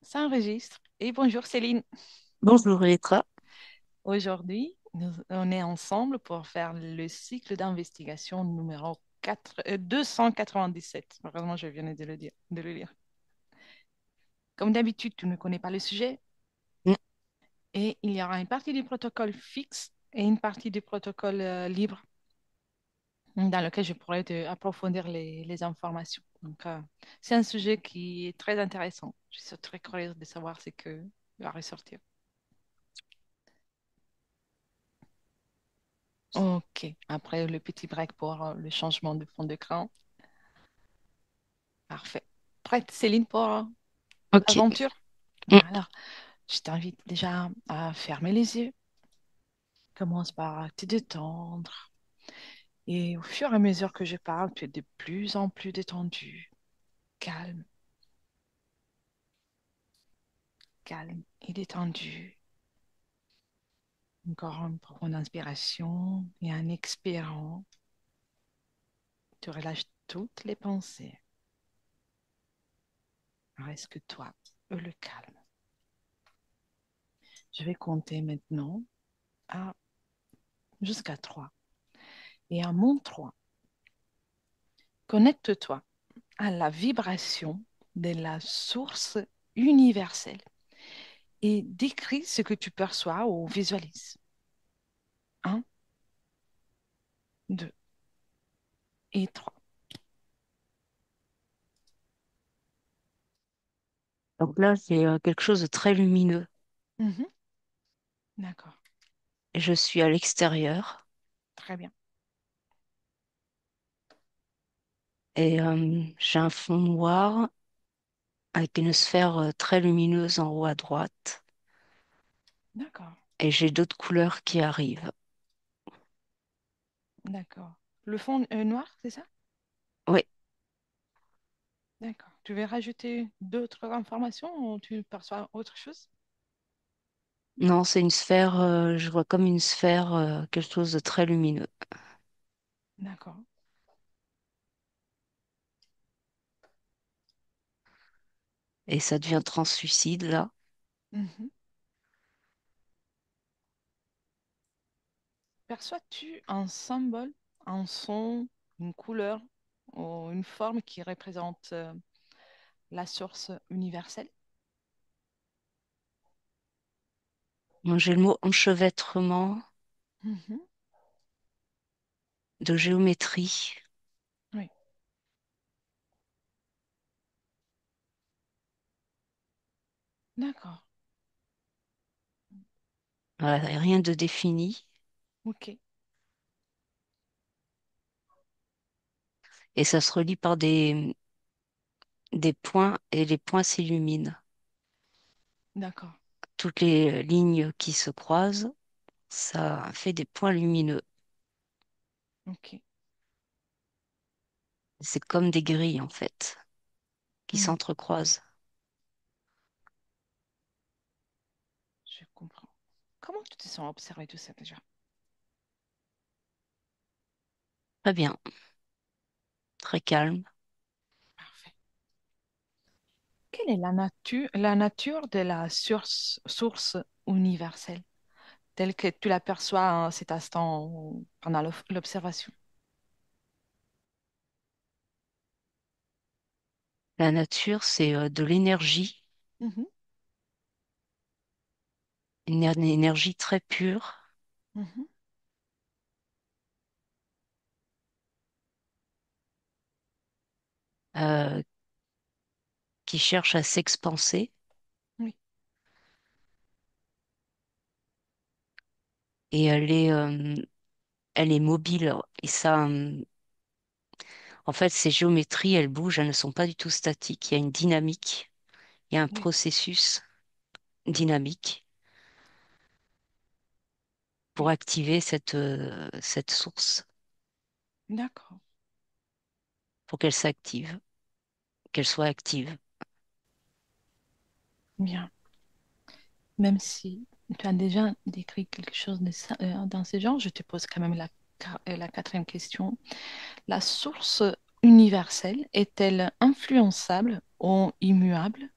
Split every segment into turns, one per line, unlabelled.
Ça enregistre. Et bonjour Céline.
Bonjour Electra.
Aujourd'hui, on est ensemble pour faire le cycle d'investigation numéro 297. Heureusement, je viens de le dire, de le lire. Comme d'habitude, tu ne connais pas le sujet
Mm.
et il y aura une partie du protocole fixe et une partie du protocole libre dans lequel je pourrais approfondir les informations. Donc, c'est un sujet qui est très intéressant. Je suis très curieuse de savoir ce que va ressortir. Ok, après le petit break pour le changement de fond d'écran. Parfait. Prête, Céline, pour
Ok.
l'aventure?
Mm.
Alors, je t'invite déjà à fermer les yeux. Commence par te détendre. Et au fur et à mesure que je parle, tu es de plus en plus détendu, calme, calme et détendu. Encore une profonde inspiration et en expirant, tu relâches toutes les pensées. Il reste que toi et le calme. Je vais compter maintenant à jusqu'à 3. Et à mon 3, connecte-toi à la vibration de la source universelle et décris ce que tu perçois ou visualises. Un, 2 et 3.
Donc là, c'est quelque chose de très lumineux.
D'accord,
Et je suis à l'extérieur
très bien.
et j'ai un fond noir avec une sphère très lumineuse en haut à droite.
D'accord,
Et j'ai d'autres couleurs qui arrivent.
d'accord. Le fond noir, c'est ça?
Oui,
D'accord. Tu veux rajouter d'autres informations ou tu perçois autre chose?
non, c'est une sphère, je vois comme une sphère, quelque chose de très lumineux.
D'accord.
Et ça devient translucide là.
Mhm. Perçois-tu un symbole, un son, une couleur ou une forme qui représente la source universelle?
Moi, j'ai le mot enchevêtrement
Mhm.
de géométrie.
Oui, d'accord.
Voilà, et rien de défini.
Ok.
Et ça se relie par des points et les points s'illuminent.
D'accord.
Toutes les lignes qui se croisent, ça fait des points lumineux.
Ok.
C'est comme des grilles en fait, qui
Hmm,
s'entrecroisent.
je comprends. Comment tu te sens à observer tout ça déjà?
Très bien, très calme.
Parfait. Quelle est la nature de la source universelle, telle que tu l'aperçois à cet instant ou pendant l'observation?
La nature, c'est de l'énergie,
Mhm,
une énergie très pure,
mhm.
euh, qui cherche à s'expanser
Oui,
et elle est mobile. Et ça, en fait, ces géométries, elles bougent, elles ne sont pas du tout statiques. Il y a une dynamique, il y a un
oui,
processus dynamique pour
oui.
activer cette source,
D'accord.
pour qu'elle s'active, qu'elle soit active.
Bien. Même si tu as déjà décrit quelque chose dans ce genre, je te pose quand même la quatrième question. La source universelle est-elle influençable ou immuable?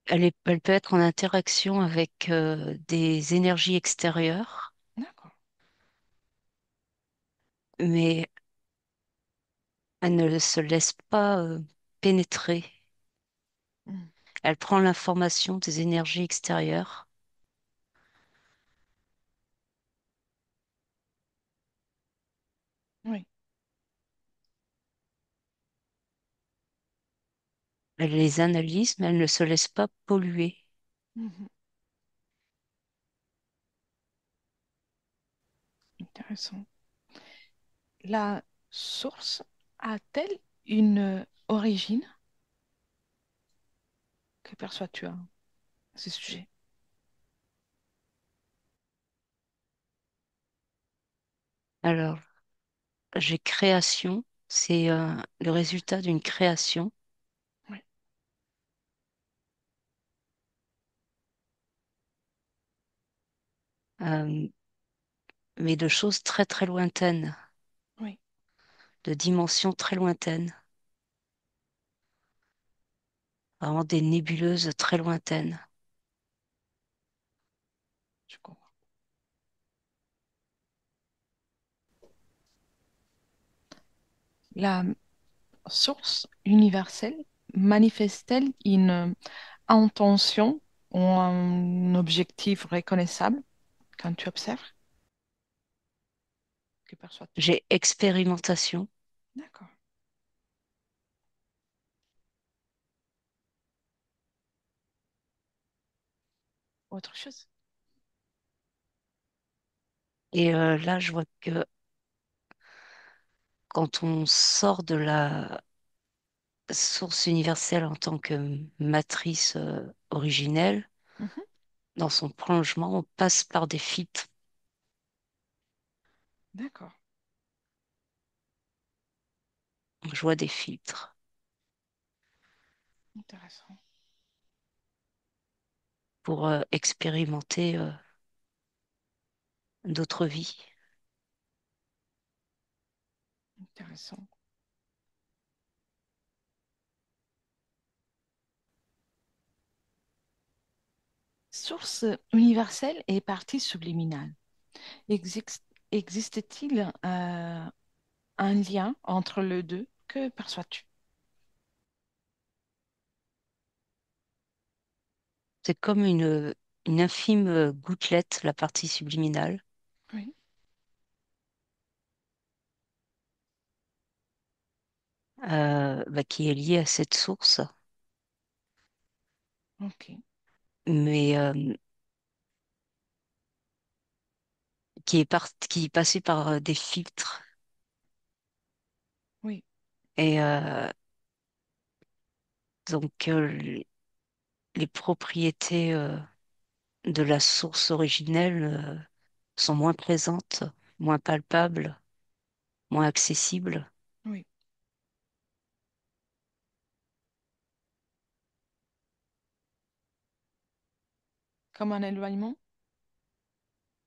elle peut être en interaction avec des énergies extérieures,
D'accord.
mais elle ne se laisse pas pénétrer.
Mm.
Elle prend l'information des énergies extérieures.
Oui.
Elle les analyse, mais elle ne se laisse pas polluer.
Mhm. Intéressant. La source a-t-elle une origine? Que perçois-tu à ce sujet?
Alors, j'ai création, c'est le résultat d'une création,
Oui,
euh, mais de choses très très lointaines,
oui,
de dimensions très lointaines, vraiment des nébuleuses très lointaines.
je comprends. La source universelle manifeste-t-elle une intention ou un objectif reconnaissable quand tu observes? Que perçois-tu?
J'ai expérimentation
D'accord. Autre chose?
et là je vois que quand on sort de la source universelle en tant que matrice originelle,
Mhm.
dans son prolongement, on passe par des filtres.
D'accord.
Je vois des filtres
Intéressant.
pour expérimenter d'autres vies.
Intéressant. Source universelle et partie subliminale. Existe-t-il un lien entre les deux? Que perçois-tu?
C'est comme une infime gouttelette, la partie subliminale,
Oui,
bah, qui est liée à cette source,
ok.
mais qui est passée par des filtres.
Oui,
Et donc, les propriétés de la source originelle sont moins présentes, moins palpables, moins accessibles.
oui. Comme un éloignement?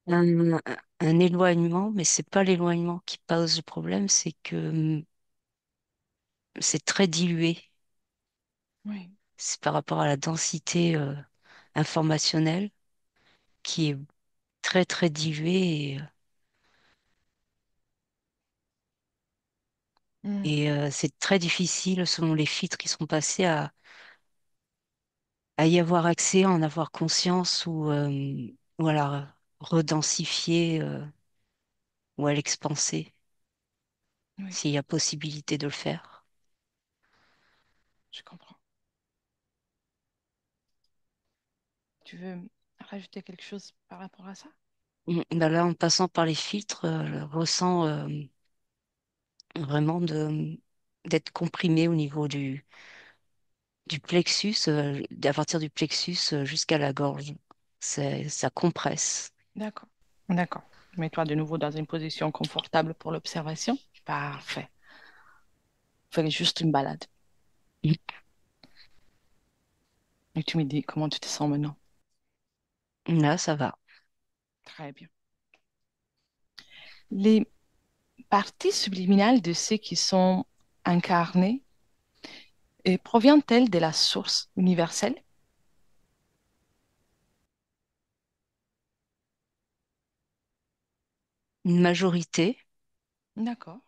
Un, un éloignement, mais c'est pas l'éloignement qui pose le problème, c'est que c'est très dilué.
Oui.
C'est par rapport à la densité informationnelle qui est très très diluée
Hmm,
et c'est très difficile selon les filtres qui sont passés à y avoir accès, à en avoir conscience ou à la redensifier ou à l'expanser
oui,
s'il y a possibilité de le faire.
je comprends. Tu veux rajouter quelque chose par rapport à ça?
Ben là, en passant par les filtres, je ressens vraiment d'être comprimé au niveau du plexus, à partir du plexus jusqu'à la gorge. Ça compresse.
D'accord. D'accord. Mets-toi de nouveau dans une position confortable pour l'observation. Parfait. Fais juste une balade. Et tu me dis comment tu te sens maintenant.
Là, ça va.
Très bien. Les parties subliminales de ceux qui sont incarnés proviennent-elles de la source universelle?
une majorité.
D'accord.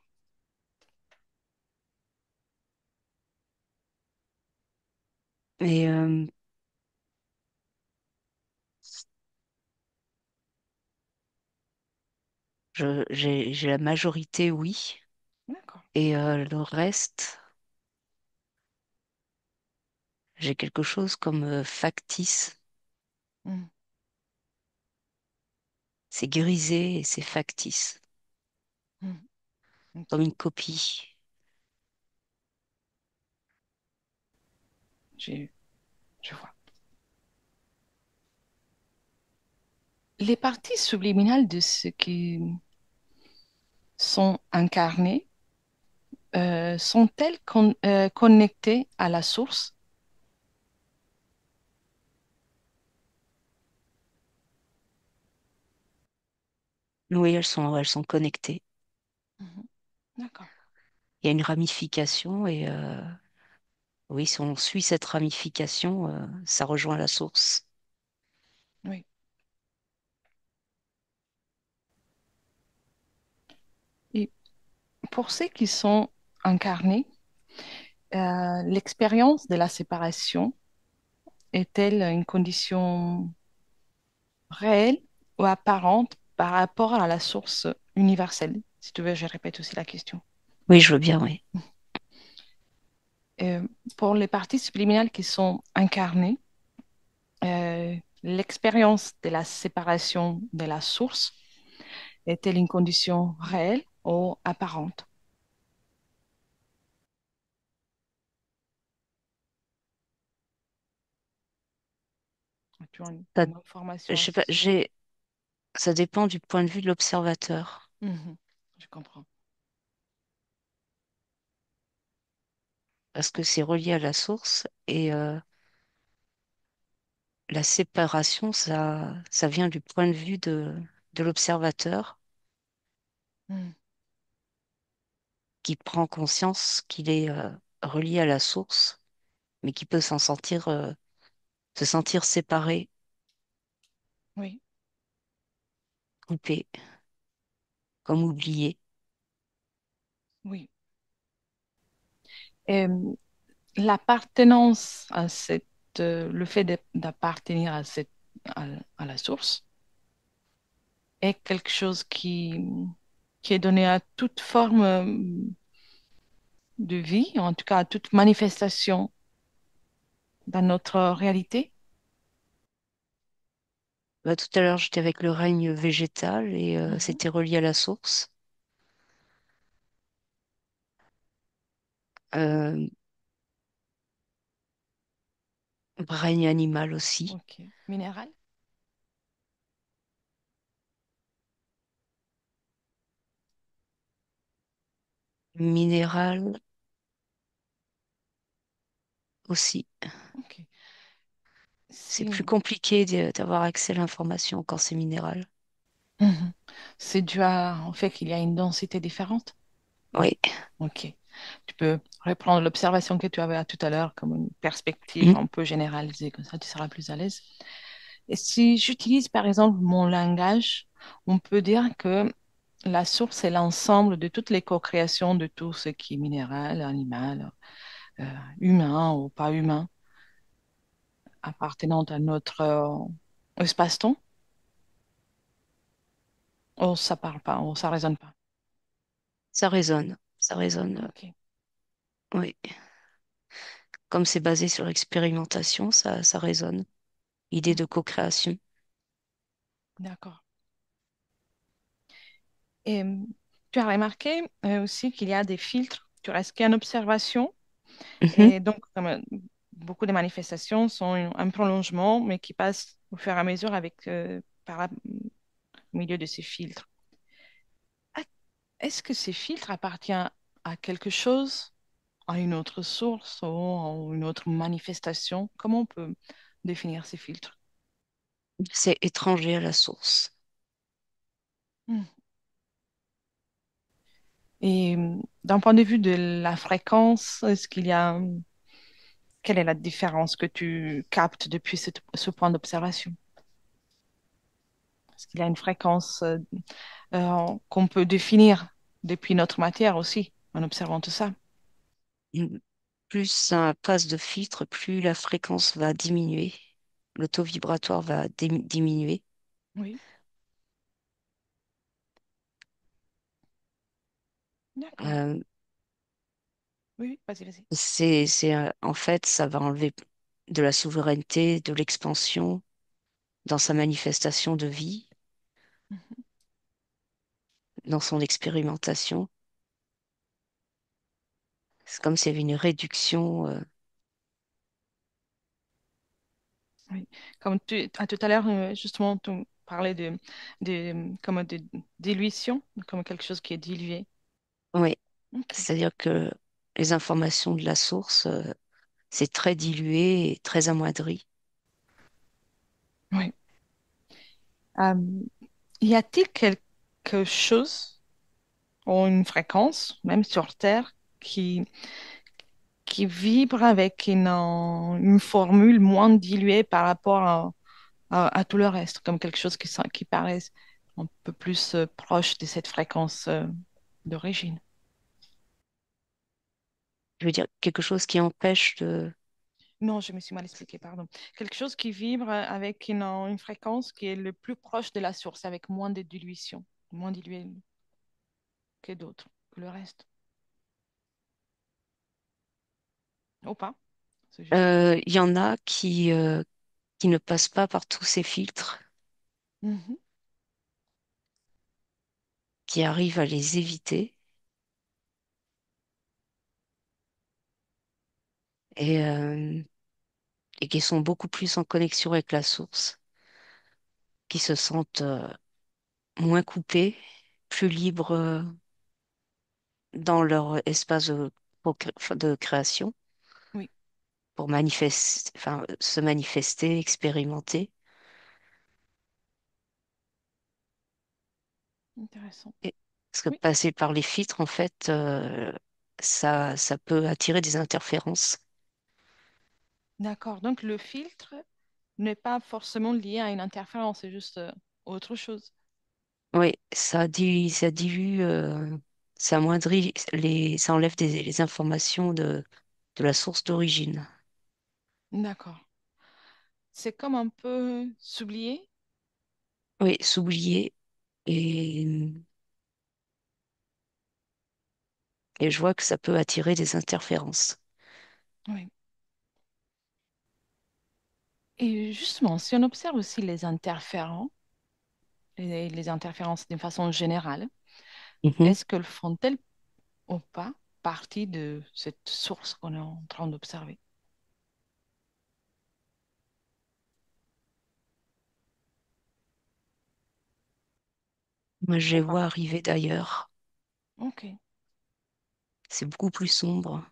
Et j'ai la majorité, oui.
D'accord.
Et le reste, j'ai quelque chose comme factice.
Mhm.
C'est grisé et c'est factice,
Mhm.
comme
Ok,
une copie.
j'ai- je vois. Les parties subliminales de ce qui sont incarnées sont-elles connectées à la source?
Oui, elles sont connectées.
Mhm. D'accord.
Il y a une ramification et oui, si on suit cette ramification, ça rejoint la source.
Oui. Et pour ceux qui sont incarnés, l'expérience de la séparation est-elle une condition réelle ou apparente par rapport à la source universelle? Si tu veux, je répète aussi la question.
Oui, je veux bien, oui.
Euh, pour les parties subliminales qui sont incarnées, l'expérience de la séparation de la source est-elle une condition réelle ou apparente? Tu as
Ça,
une information
je
à
sais
ce
pas,
sujet?
ça dépend du point de vue de l'observateur.
Mhm. Je comprends.
Parce que c'est relié à la source et la séparation, ça vient du point de vue de l'observateur
Mhm.
qui prend conscience qu'il est relié à la source, mais qui peut se sentir séparé,
Oui,
coupé, comme oublié.
oui. Et, l'appartenance à cette, le fait d'appartenir à cette, à la source est quelque chose qui est donné à toute forme de vie, en tout cas à toute manifestation dans notre réalité.
Bah, tout à l'heure, j'étais avec le règne végétal et
Mhm.
c'était relié à la source. Euh, Règne animal aussi.
Ok. Minéral?
Minéral aussi.
Ok.
C'est
Si.
plus compliqué d'avoir accès à l'information quand c'est minéral.
Mhm. C'est dû au fait qu'il y a une densité différente.
Oui.
Ok. Tu peux reprendre l'observation que tu avais à tout à l'heure comme une perspective
Mm.
un peu généralisée, comme ça tu seras plus à l'aise. Et si j'utilise par exemple mon langage, on peut dire que la source est l'ensemble de toutes les co-créations de tout ce qui est minéral, animal, euh, humain ou pas humain, appartenant à notre espace-temps. Oh, ça parle pas, oh, ça résonne pas.
Ça résonne. Ça résonne.
Ok,
Oui. Comme c'est basé sur l'expérimentation, ça résonne. Idée de co-création.
d'accord. Et tu as remarqué aussi qu'il y a des filtres. Tu restes qu'en observation.
Mhm.
Et donc, comme, beaucoup de manifestations sont un prolongement, mais qui passent au fur et à mesure avec, au milieu de ces filtres. Ah, est-ce que ces filtres appartiennent à quelque chose, à une autre source ou à une autre manifestation? Comment on peut définir ces filtres?
C'est étranger à la source.
Hmm. Et d'un point de vue de la fréquence, est-ce qu'il y a, quelle est la différence que tu captes depuis ce point d'observation? Est-ce qu'il y a une fréquence qu'on peut définir depuis notre matière aussi, en observant tout ça.
Mm. Plus ça passe de filtre, plus la fréquence va diminuer, le taux vibratoire va diminuer.
Oui, d'accord.
Euh,
Oui, oui, vas-y, vas-y.
en fait, ça va enlever de la souveraineté, de l'expansion dans sa manifestation de vie,
Mhm.
dans son expérimentation. C'est comme s'il y avait une réduction.
Oui. Comme tout à l'heure, justement, tu parlais comme de dilution, comme quelque chose qui est dilué.
Oui,
Ok.
c'est-à-dire que les informations de la source, c'est très dilué et très amoindri.
Oui. Euh, Y a-t-il quelque chose ou une fréquence, même sur Terre, qui vibre avec une formule moins diluée par rapport à tout le reste, comme quelque chose qui paraît un peu plus proche de cette fréquence d'origine?
Je veux dire, quelque chose qui empêche de...
Non, je me suis mal expliquée, pardon. Quelque chose qui vibre avec une fréquence qui est le plus proche de la source, avec moins de dilution, moins dilué que d'autres, que le reste. Ou pas? C'est juste.
Il y en a qui ne passent pas par tous ces filtres,
Mhm.
qui arrivent à les éviter et, euh, et qui sont beaucoup plus en connexion avec la source, qui se sentent moins coupés, plus libres dans leur espace de création
Oui,
pour se manifester, expérimenter.
intéressant.
Et- Parce que
Oui,
passer par les filtres, en fait, ça peut attirer des interférences.
d'accord. Donc le filtre n'est pas forcément lié à une interférence, c'est juste autre chose.
Oui, ça dilue, ça amoindrit ça enlève les informations de la source d'origine.
D'accord. C'est comme un peu s'oublier.
Oui, s'oublier. Et, et je vois que ça peut attirer des interférences.
Oui. Et justement, si on observe aussi les interférents, les interférences d'une façon générale,
Mhm.
est-ce qu'elles font-elles ou pas partie de cette source qu'on est en train d'observer?
Moi, je
Ou
les
pas?
vois arriver d'ailleurs.
Ok.
C'est beaucoup plus sombre,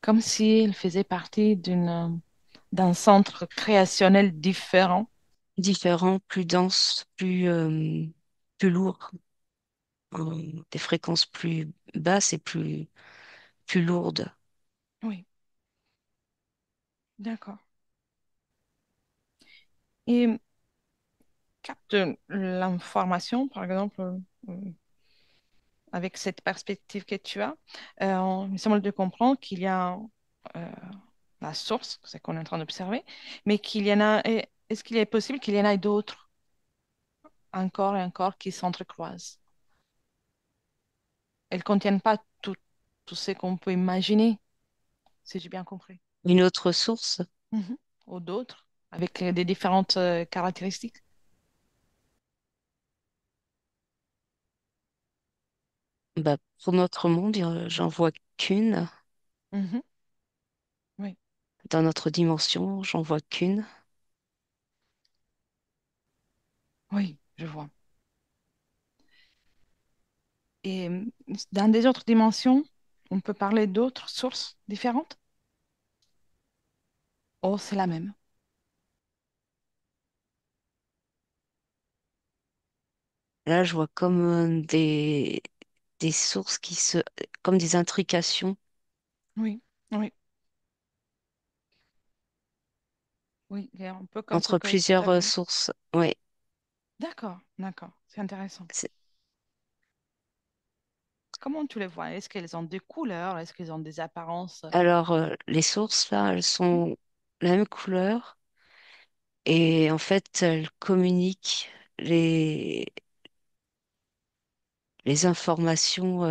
Comme si elle faisait partie d'un centre créationnel différent.
différent, plus dense, plus lourd, des fréquences plus basses et plus lourdes.
Oui, d'accord. Et capte l'information, par exemple, avec cette perspective que tu as, il me semble de comprendre qu'il y a euh, la source, c'est ce qu'on est en train d'observer, mais qu'il y en a, est-ce qu'il est possible qu'il y en ait d'autres encore et encore qui s'entrecroisent? Elles ne contiennent pas tout ce qu'on peut imaginer, si j'ai bien compris.
Une autre source,
Mhm. Ou d'autres, avec des différentes caractéristiques.
bah, pour notre monde, j'en vois qu'une.
Mhm. Oui,
Dans notre dimension, j'en vois qu'une.
oui, je vois. Et dans des autres dimensions, on peut parler d'autres sources différentes? Oh, c'est la même.
Là, je vois comme des sources comme des intrications.
Oui, oui, Oui, et un peu comme ce
entre
que tu as
plusieurs
vu.
sources. Oui.
D'accord, d'accord, c'est intéressant. Comment tu les vois? Est-ce qu'elles ont des couleurs? Est-ce qu'elles ont des apparences?
Alors, les sources, là, elles sont la même couleur et en fait, elles communiquent les, les informations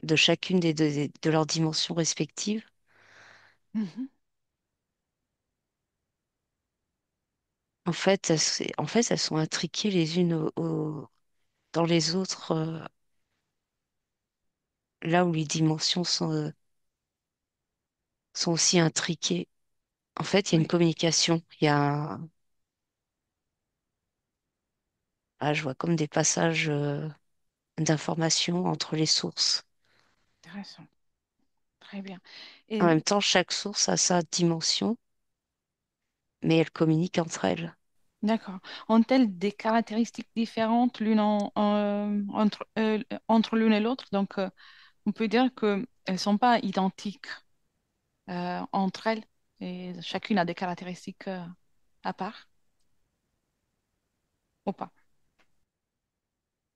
de chacune de leurs dimensions respectives.
Mhm,
En fait, elles sont intriquées les unes dans les autres, là où les dimensions sont aussi intriquées. En fait, il y a une
oui,
communication. Je vois comme des passages d'informations entre les sources.
intéressant. Très bien. Et
En même temps, chaque source a sa dimension, mais elles communiquent entre elles.
d'accord. Ont-elles des caractéristiques différentes entre l'une et l'autre? Donc, on peut dire qu'elles ne sont pas identiques entre elles et chacune a des caractéristiques à part ou pas.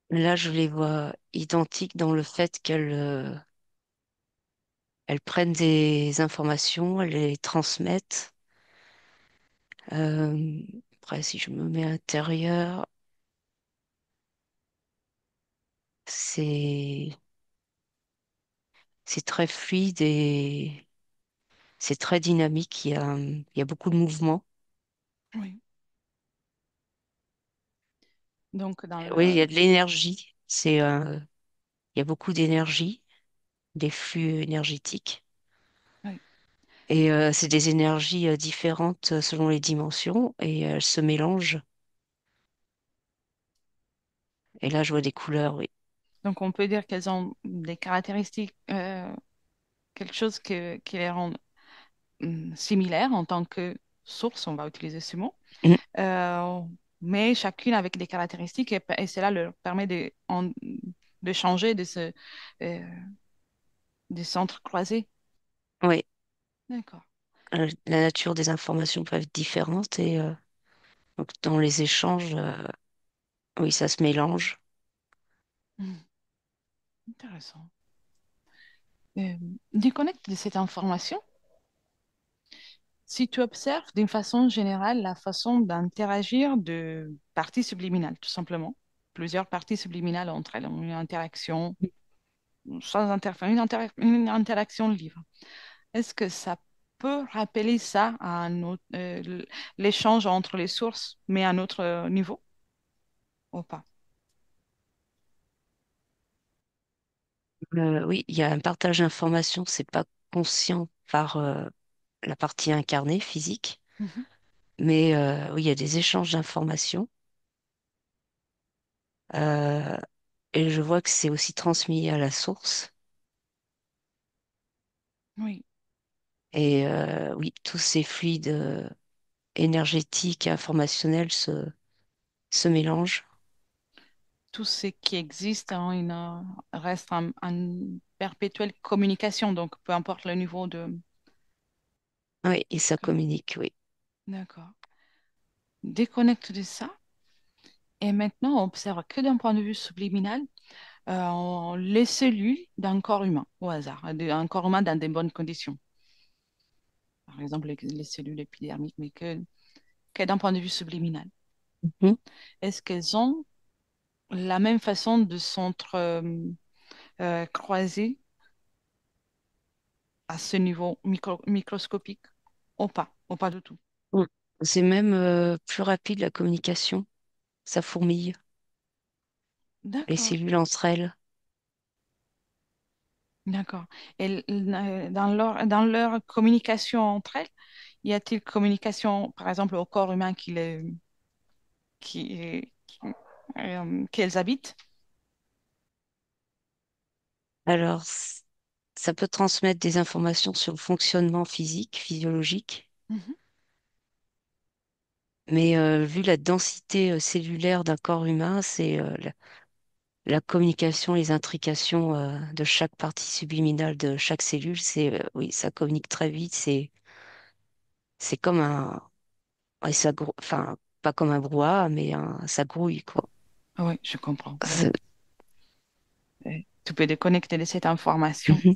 Là, je les vois identiques dans le fait elles prennent des informations, elles les transmettent. Euh, Après, si je me mets à l'intérieur, c'est c'est très fluide et c'est très dynamique. Il y a beaucoup de mouvements.
Oui. Donc, dans
Oui, il y
le...
a de l'énergie. Il y a beaucoup d'énergie, des flux énergétiques.
Oui.
Et c'est des énergies différentes selon les dimensions et elles se mélangent. Et là, je vois des couleurs, oui.
Donc, on peut dire qu'elles ont des caractéristiques, quelque chose qui les rend similaires en tant que source, on va utiliser ce mot,
Mm.
euh, mais chacune avec des caractéristiques et cela leur permet de changer, euh, de s'entrecroiser.
Oui,
D'accord.
la nature des informations peut être différente et donc dans les échanges, oui, ça se mélange.
Hmm, intéressant. Euh, Déconnecte de cette information. Si tu observes d'une façon générale la façon d'interagir de parties subliminales, tout simplement, plusieurs parties subliminales entre elles ont une interaction sans interférer, une interaction libre. Est-ce que ça peut rappeler ça à un autre, l'échange entre les sources, mais à un autre niveau ou pas?
Oui, il y a un partage d'informations, c'est pas conscient par la partie incarnée, physique,
Mhm.
mais oui, il y a des échanges d'informations. Euh, et je vois que c'est aussi transmis à la source.
Oui,
Et oui, tous ces fluides énergétiques et informationnels se mélangent.
tout ce qui existe reste en perpétuelle communication, donc peu importe le niveau de...
Oui, et ça
D'accord.
communique, oui.
D'accord. Déconnecte de ça et maintenant on observe que d'un point de vue subliminal les cellules d'un corps humain au hasard, un corps humain dans des bonnes conditions. Par exemple, les cellules épidermiques, mais que d'un point de vue subliminal.
Mhm.
Est-ce qu'elles ont la même façon de croiser à ce niveau microscopique ou pas du tout?
Mm. C'est même plus rapide la communication. Ça fourmille, les
D'accord,
cellules entre elles.
d'accord. Et dans leur communication entre elles, y a-t-il communication, par exemple, au corps humain qu'elles habitent?
Alors, ça peut transmettre des informations sur le fonctionnement physique, physiologique,
Mhm.
mais vu la densité cellulaire d'un corps humain, c'est la communication, les intrications de chaque partie subliminale de chaque cellule, oui, ça communique très vite. C'est C'est comme ouais, enfin, pas comme un brouhaha, mais ça grouille, quoi.
Ah oui, je comprends. Oui.
C'est-
Tu peux déconnecter de cette information.
Mhm.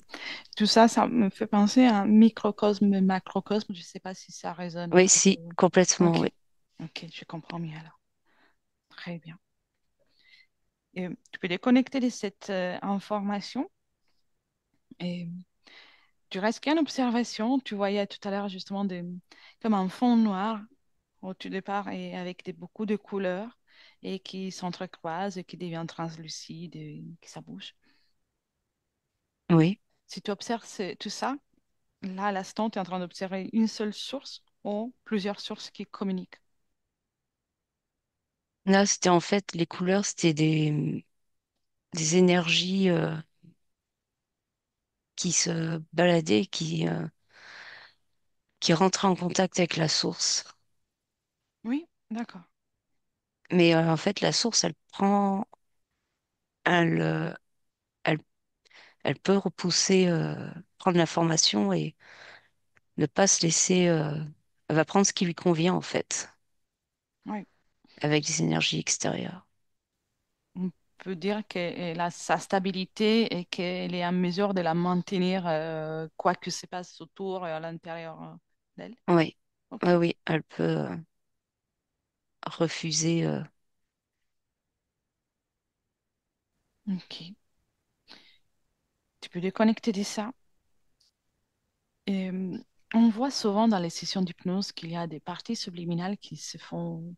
Tout ça, ça me fait penser à un microcosme et macrocosme. Je ne sais pas si ça résonne
Oui,
pour
si,
vous.
complètement,
Ok,
oui.
ok, je comprends mieux alors. Très bien. Et tu peux déconnecter de cette information et tu restes qu'une observation. Tu voyais tout à l'heure justement comme un fond noir au tout départ et avec beaucoup de couleurs et qui s'entrecroisent et qui devient translucide et qui ça bouge.
Oui.
Si tu observes tout ça, là, à l'instant, tu es en train d'observer une seule source ou plusieurs sources qui communiquent.
Là, c'était en fait, les couleurs, c'était des énergies qui se baladaient, qui rentraient en contact avec la source.
Oui, d'accord.
Mais en fait, la source, elle, euh, elle, elle peut repousser, prendre l'information et ne pas se laisser. Elle va prendre ce qui lui convient, en fait,
Oui.
avec des énergies extérieures.
On peut dire qu'elle a sa stabilité et qu'elle est en mesure de la maintenir quoi que se passe autour et à l'intérieur d'elle.
Oui, oui,
Ok,
oui, elle peut refuser.
ok. Tu peux déconnecter de ça. Et, on voit souvent dans les sessions d'hypnose qu'il y a des parties subliminales qui se font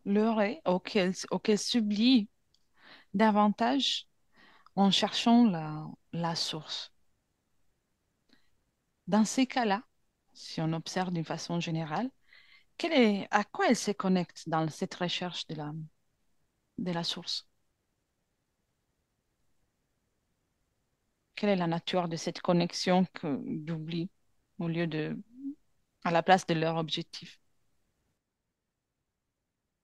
leurrer, auxquelles s'oublie davantage en cherchant la source. Dans ces cas-là, si on observe d'une façon générale, à quoi elle se connecte dans cette recherche de la source? Quelle est la nature de cette connexion d'oubli au lieu à la place de leur objectif?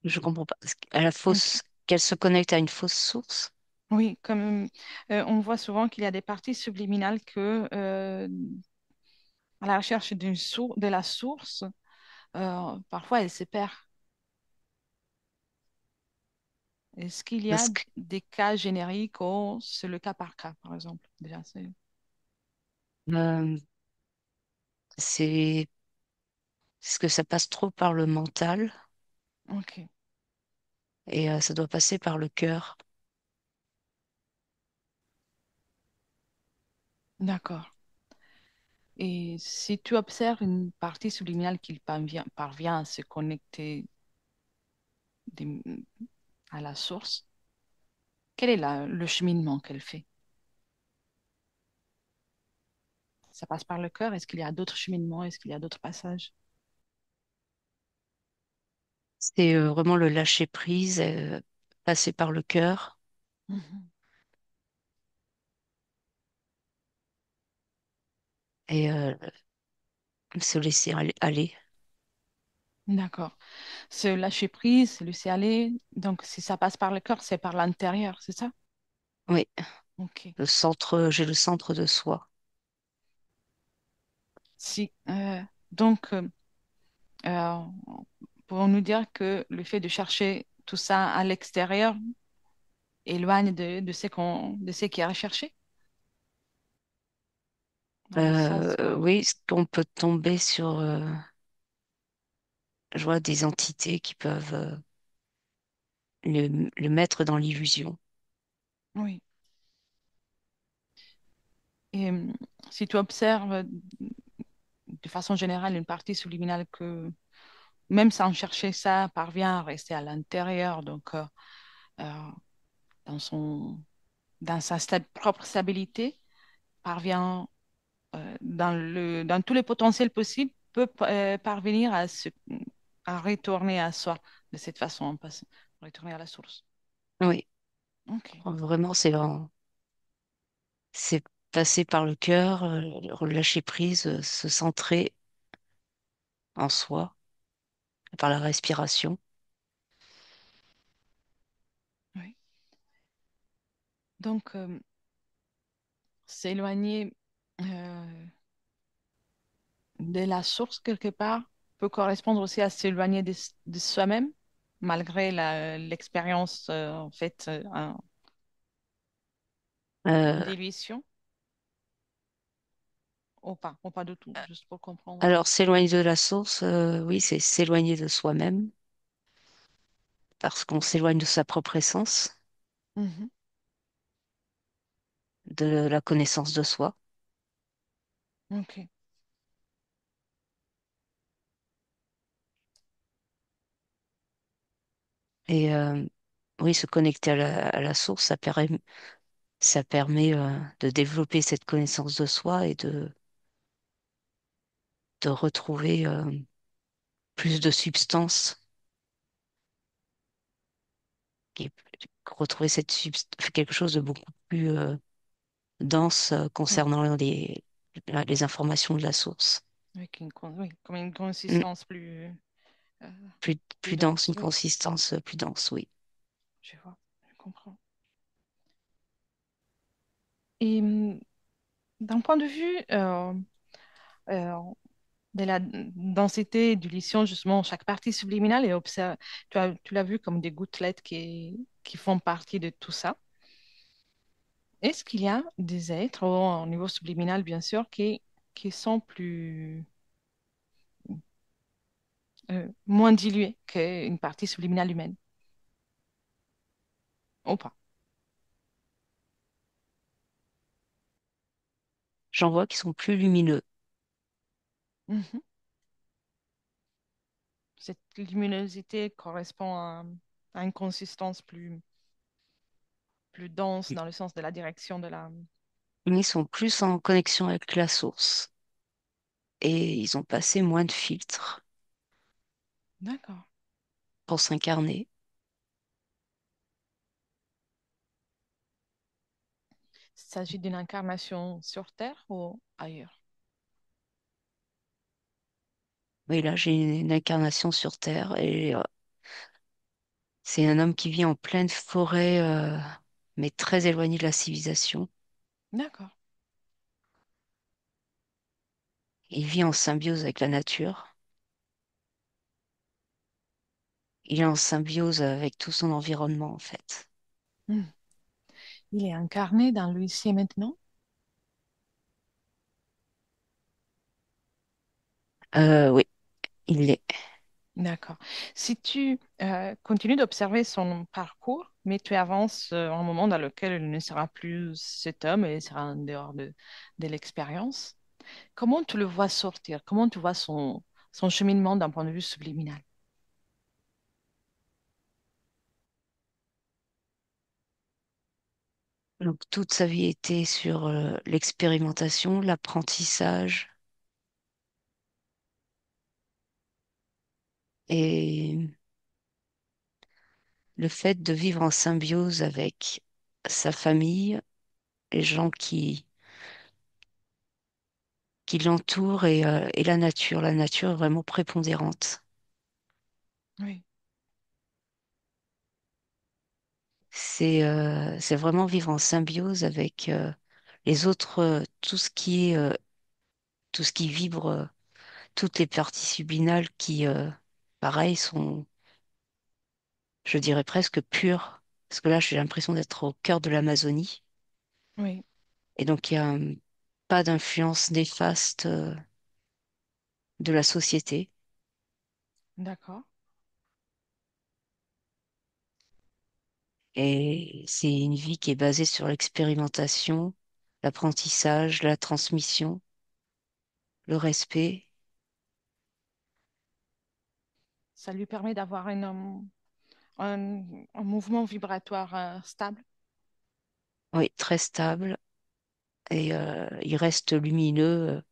Je comprends pas. À la
Ok.
fausse, qu'elle se connecte à une fausse source.
Oui, comme on voit souvent qu'il y a des parties subliminales à la recherche de la source, parfois elle se perd. Est-ce qu'il y a
Parce que
des cas génériques ou c'est le cas par cas, par exemple? Déjà, c'est...
euh, c'est ce que ça passe trop par le mental
Ok,
et ça doit passer par le cœur.
d'accord. Et si tu observes une partie subliminale qui parvient à se connecter des- à la source, quel est le cheminement qu'elle fait? Ça passe par le cœur? Est-ce qu'il y a d'autres cheminements? Est-ce qu'il y a d'autres passages?
C'est vraiment le lâcher prise, passer par le cœur
Mhm.
et se laisser aller.
D'accord. Ce lâcher prise, se laisser aller, donc si ça passe par le cœur, c'est par l'intérieur, c'est ça?
Oui,
Ok.
j'ai le centre de soi.
Si, donc, euh, pouvons nous dire que le fait de chercher tout ça à l'extérieur éloigne de ce qui est recherché, dans le sens où...
Oui, qu'on peut tomber sur, je vois des entités qui peuvent le mettre dans l'illusion.
Oui. Et si tu observes de façon générale une partie subliminale que, même sans chercher ça, parvient à rester à l'intérieur, donc euh, dans dans sa propre stabilité, parvient dans tous les potentiels possibles, peut parvenir à retourner à soi de cette façon, retourner à la source.
Oui,
Ok,
vraiment, c'est passer par le cœur, lâcher prise, se centrer en soi, par la respiration.
oui. Donc, s'éloigner, euh, de la source quelque part peut correspondre aussi à s'éloigner de soi-même, malgré l'expérience en fait
Euh,
d'illusion, ou pas du tout, juste pour comprendre.
alors, s'éloigner de la source, oui, c'est s'éloigner de soi-même, parce qu'on s'éloigne de sa propre essence,
Mhm.
de la connaissance de soi.
Ok,
Et oui, se connecter à la source, ça permet de développer cette connaissance de soi et de retrouver plus de substance, et retrouver quelque chose de beaucoup plus dense
oui,
concernant les informations de la source.
oui, comme une
Mm.
consistance euh, plus
Plus dense,
dense,
une
oui,
consistance plus dense, oui.
je vois, je comprends. Et d'un point de vue euh, de la densité et du lithium, justement, chaque partie subliminale est observée. Tu l'as vu comme des gouttelettes qui font partie de tout ça. Est-ce qu'il y a des êtres, au niveau subliminal, bien sûr, qui sont moins dilués qu'une partie subliminale humaine, ou pas?
J'en vois qui sont plus lumineux.
Mhm. Cette luminosité correspond à une consistance plus dense dans le sens de la direction de la...
Ils sont plus en connexion avec la source et ils ont passé moins de filtres
D'accord.
pour s'incarner.
Il s'agit d'une incarnation sur Terre ou ailleurs?
Oui, là, j'ai une incarnation sur Terre et c'est un homme qui vit en pleine forêt, mais très éloigné de la civilisation.
D'accord.
Il vit en symbiose avec la nature. Il est en symbiose avec tout son environnement, en fait.
Hmm. Il est incarné dans le ici et maintenant?
Oui, il est.
D'accord. Si tu continues d'observer son parcours, mais tu avances à un moment dans lequel il ne sera plus cet homme et il sera en dehors de l'expérience, comment tu le vois sortir? Comment tu vois son cheminement d'un point de vue subliminal?
Donc, toute sa vie était sur l'expérimentation, l'apprentissage et le fait de vivre en symbiose avec sa famille, les gens qui l'entourent et la nature est vraiment prépondérante.
Oui,
C'est vraiment vivre en symbiose avec les autres, tout ce qui vibre, toutes les parties subliminales qui, pareil, sont, je dirais presque pures. Parce que là, j'ai l'impression d'être au cœur de l'Amazonie.
oui,
Et donc, il y a pas d'influence néfaste de la société.
d'accord.
Et c'est une vie qui est basée sur l'expérimentation, l'apprentissage, la transmission, le respect.
Ça lui permet d'avoir un mouvement vibratoire stable.
Oui, très stable. Et il reste lumineux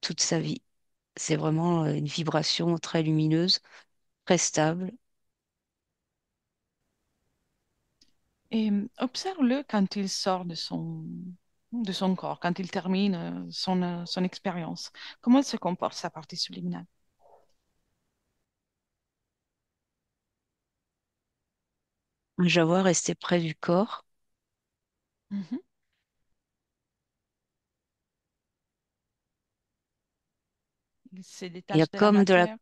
toute sa vie. C'est vraiment une vibration très lumineuse, très stable.
Et observe-le quand il sort de son corps, quand il termine son expérience. Comment il se comporte, sa partie subliminale?
Un jaguar resté près du corps.
Mhm. Il se
Il y a
détache de la
comme de la...
matière.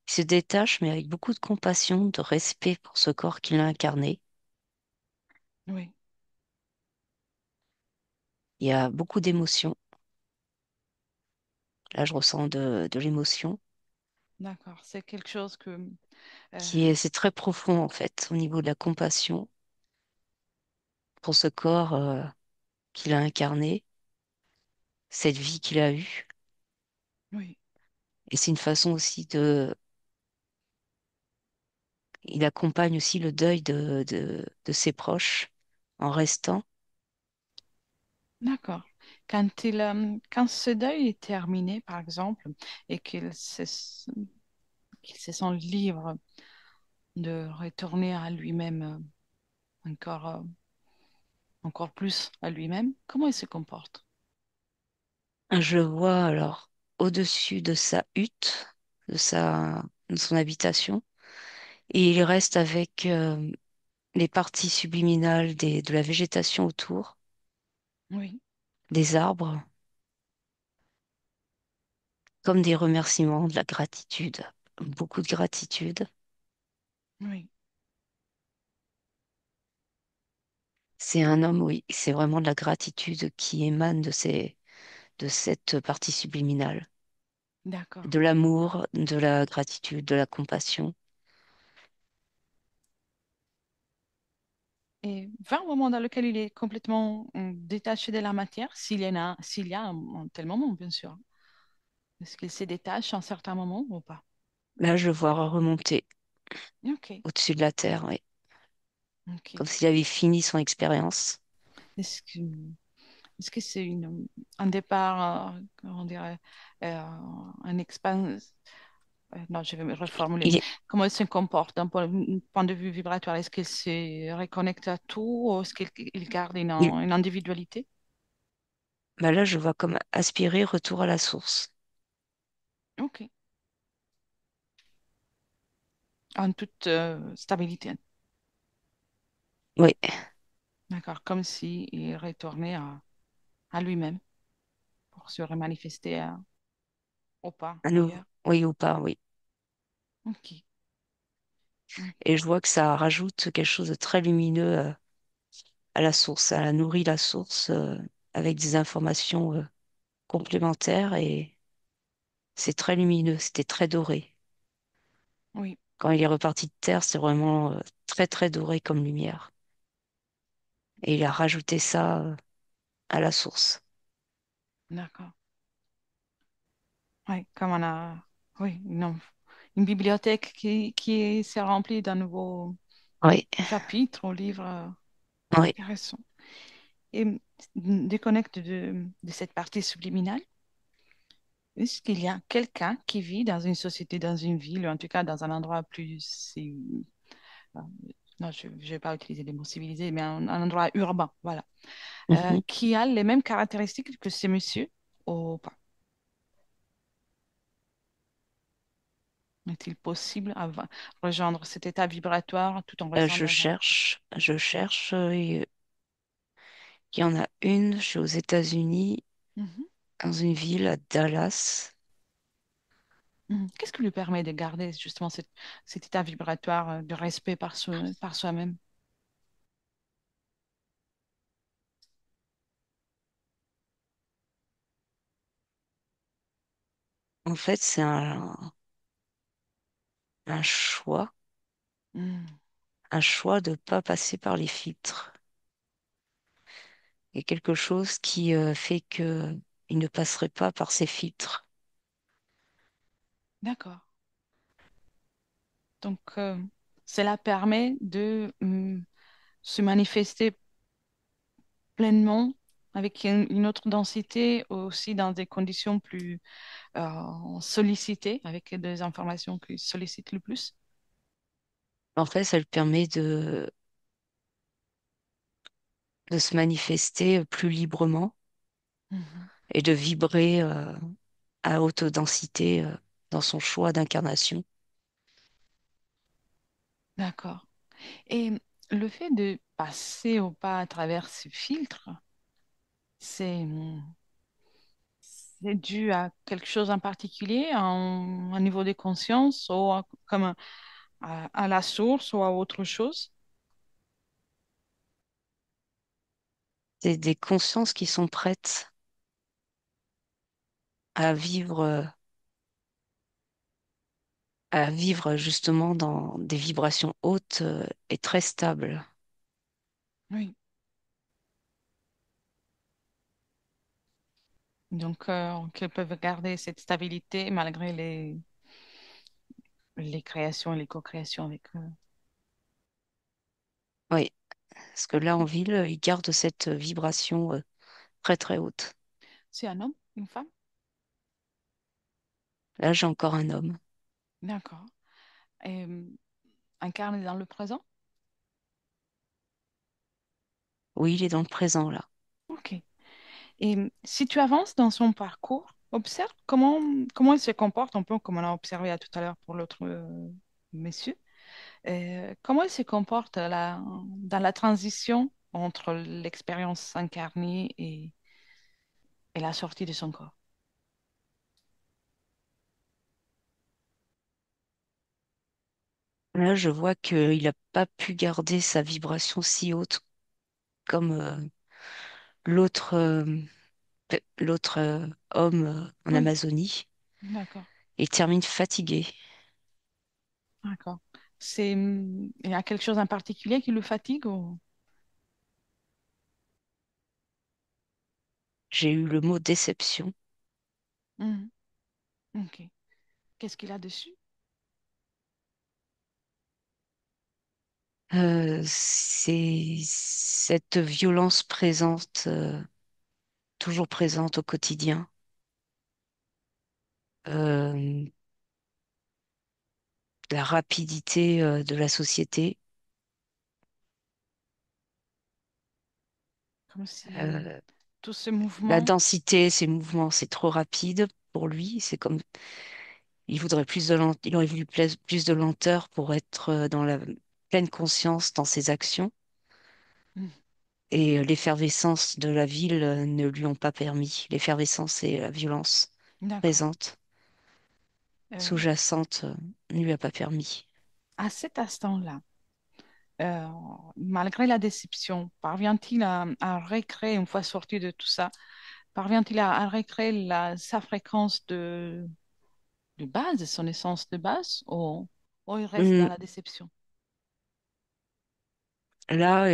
Il se détache, mais avec beaucoup de compassion, de respect pour ce corps qu'il a incarné.
Oui,
Il y a beaucoup d'émotions. Là, je ressens de l'émotion
d'accord. C'est quelque chose que...
qui
euh,
est, c'est très profond en fait, au niveau de la compassion pour ce corps qu'il a incarné, cette vie qu'il a eue.
oui,
Et c'est une façon aussi il accompagne aussi le deuil de ses proches en restant.
d'accord. Quand ce deuil est terminé, par exemple, et qu'il se sent libre de retourner à lui-même encore plus à lui-même, comment il se comporte?
Je le vois alors au-dessus de sa hutte, de son habitation, et il reste avec les parties subliminales de la végétation autour,
Oui,
des arbres, comme des remerciements, de la gratitude, beaucoup de gratitude.
oui,
C'est un homme, oui, c'est vraiment de la gratitude qui émane de cette partie subliminale,
d'accord.
de l'amour, de la gratitude, de la compassion.
Et vers un moment dans lequel il est complètement détaché de la matière, s'il y a un tel moment, bien sûr. Est-ce qu'il se détache à un certain moment ou pas?
Là, je le vois remonter
Ok,
au-dessus de la terre, oui,
ok.
comme s'il avait fini son expérience.
Est-ce que est-ce que c'est un départ, comment dirais, un expérience, non, je vais me reformuler.
Il est-
Comment il se comporte d'un point de vue vibratoire? Est-ce qu'il se reconnecte à tout ou est-ce qu'il garde
il-
une individualité?
Bah là, je vois comme aspirer retour à la source.
Ok, en toute stabilité.
Oui,
D'accord, comme si il retournait à lui-même pour se remanifester au pas
à nouveau,
ailleurs.
oui ou pas, oui.
Ok. Mm.
Et je vois que ça rajoute quelque chose de très lumineux à la source. Ça nourrit la source avec des informations complémentaires et c'est très lumineux, c'était très doré.
Oui,
Quand il est reparti de terre, c'est vraiment très très doré comme lumière. Et il a rajouté ça à la source.
d'accord. Oui, comme on a, oui, une bibliothèque qui s'est remplie d'un nouveau
Oui,
chapitre au livre
oui.
intéressant. Et déconnecte de cette partie subliminale. Est-ce qu'il y a quelqu'un qui vit dans une société, dans une ville, ou en tout cas dans un endroit plus, euh, non, je ne vais pas utiliser les mots civilisés, mais un endroit urbain, voilà,
Mhm.
qui a les mêmes caractéristiques que ce monsieur ou pas? Est-il possible à rejoindre cet état vibratoire tout en restant dans un...
Je cherche. Il y en a une, je suis aux États-Unis,
Mhm,
dans une ville à Dallas.
mhm. Qu'est-ce qui lui permet de garder justement cet état vibratoire de respect par soi-même?
En fait, c'est un
Mhm.
un choix de pas passer par les filtres. Il y a quelque chose qui fait que il ne passerait pas par ces filtres.
D'accord. Donc, cela permet de se manifester pleinement avec une autre densité, aussi dans des conditions plus sollicitées, avec des informations qui sollicitent le plus.
En fait, ça lui permet de se manifester plus librement
Mhm.
et de vibrer à haute densité dans son choix d'incarnation.
D'accord. Et le fait de passer au pas à travers ce filtre, c'est c'est dû à quelque chose en particulier, un niveau de conscience, ou à la source ou à autre chose?
C'est des consciences qui sont prêtes à vivre, à vivre justement dans des vibrations hautes, et très stables.
Oui. Donc, qu'ils peuvent garder cette stabilité malgré les créations et les co-créations avec eux.
Oui, parce que là, en ville, ils gardent cette vibration, très très haute.
C'est un homme, une femme?
Là, j'ai encore un homme.
D'accord. Et incarné dans le présent?
Oui, il est dans le présent, là.
Ok. Et si tu avances dans son parcours, observe comment il se comporte, un peu comme on a observé à tout à l'heure pour l'autre monsieur. Comment il se comporte dans la transition entre l'expérience incarnée et la sortie de son corps?
Là, je vois qu'il n'a pas pu garder sa vibration si haute comme l'autre l'autre homme en
Oui,
Amazonie.
d'accord,
Il termine fatigué.
d'accord. Il y a quelque chose en particulier qui le fatigue ou...
J'ai eu le mot déception.
Mhm. Ok. Qu'est-ce qu'il a dessus?
C'est cette violence présente, toujours présente au quotidien. Euh, la rapidité de la société,
Comme si
euh,
tout ce
la
mouvement...
densité, ces mouvements, c'est trop rapide pour lui. C'est comme il voudrait il aurait voulu plus de lenteur pour être dans la pleine conscience dans ses actions.
Mhm.
Et l'effervescence de la ville ne lui ont pas permis. L'effervescence et la violence
D'accord.
présente,
Euh,
sous-jacente, ne lui a pas permis.
à cet instant-là, euh, malgré la déception, parvient-il à recréer, une fois sorti de tout ça, parvient-il à recréer sa fréquence de base, son essence de base, ou il reste dans
Hum,
la déception?
Là,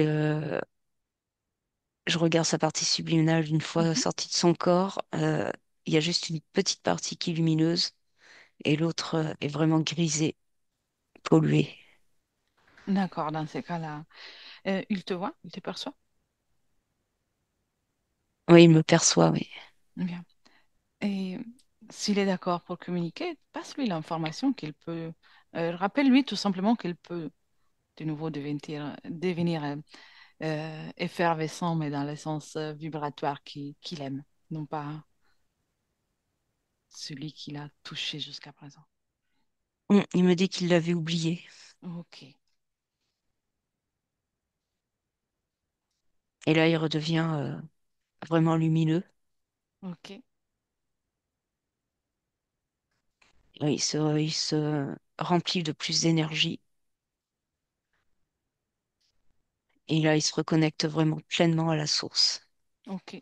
je regarde sa partie subliminale une fois
Mhm.
sortie de son corps. Il y a juste une petite partie qui est lumineuse et l'autre est vraiment grisée, polluée.
D'accord, dans ces cas-là, il te voit, il te perçoit?
Oui, il me perçoit, oui.
Bien. Et s'il est d'accord pour communiquer, passe-lui l'information qu'il peut. Rappelle-lui tout simplement qu'il peut de nouveau devenir effervescent, mais dans le sens vibratoire qu'il aime, non pas celui qu'il a touché jusqu'à présent.
Il me dit qu'il l'avait oublié.
Ok,
Et là, il redevient vraiment lumineux.
ok,
Il se remplit de plus d'énergie. Et là, il se reconnecte vraiment pleinement à la source.
ok.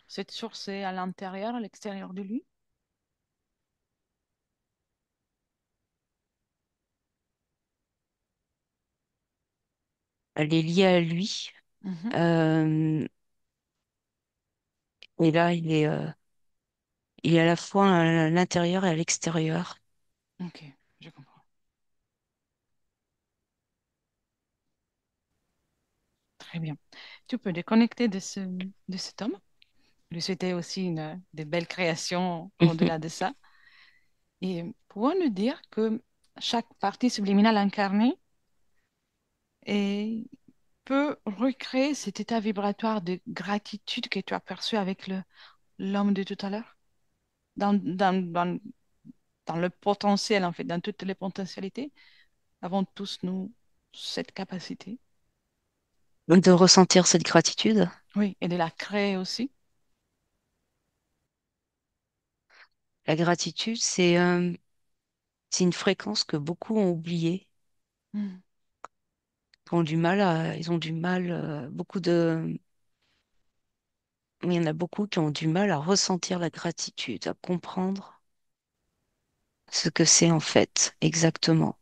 Cette source est à l'intérieur, à l'extérieur de lui?
Elle est liée à lui.
Mhm.
Euh, et là, il est à la fois à l'intérieur et à l'extérieur.
Ok, je comprends. Très bien. Tu peux déconnecter de cet homme. Lui souhaiter aussi de belles créations au-delà de ça. Et pouvons nous dire que chaque partie subliminale incarnée peut recréer cet état vibratoire de gratitude que tu as perçu avec l'homme de tout à l'heure, dans le potentiel, en fait, dans toutes les potentialités, avons tous, nous, cette capacité.
De ressentir cette gratitude.
Oui, et de la créer aussi.
La gratitude, c'est une fréquence que beaucoup ont oubliée,
Mhm.
ils ont du mal, il y en a beaucoup qui ont du mal à ressentir la gratitude, à comprendre ce que c'est en fait exactement.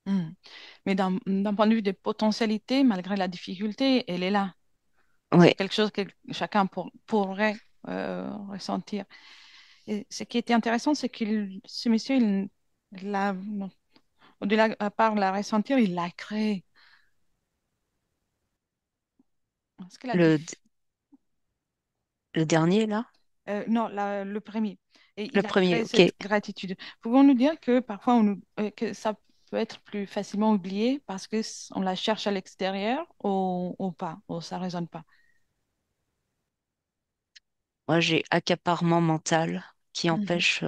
Mhm. Mais d'un point de vue des potentialités, malgré la difficulté, elle est là. C'est
Ouais,
quelque chose que chacun pourrait ressentir. Et ce qui était intéressant, c'est que ce monsieur, il l'a, non, au-delà, à part la ressentir, il l'a créé. Parce que
le, le dernier là,
non, le premier. Et
le
il a
premier,
créé
ok.
cette gratitude. Pouvons-nous dire que parfois que ça peut être plus facilement oublié parce que on la cherche à l'extérieur ou pas, ou ça résonne pas.
Moi, j'ai accaparement mental qui
Mhm.
empêche,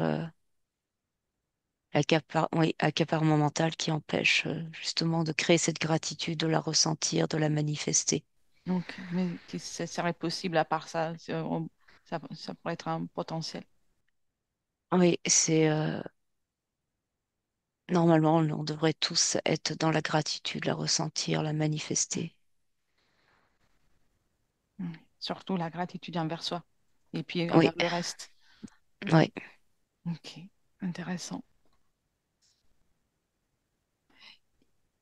oui, accaparement mental qui empêche justement de créer cette gratitude, de la ressentir, de la manifester.
Donc, mais que ça serait possible à part ça, ça pourrait être un potentiel.
Oui, normalement, on devrait tous être dans la gratitude, la ressentir, la manifester.
Mhm. Surtout la gratitude envers soi et puis
Oui,
envers le reste.
oui.
Ok, intéressant.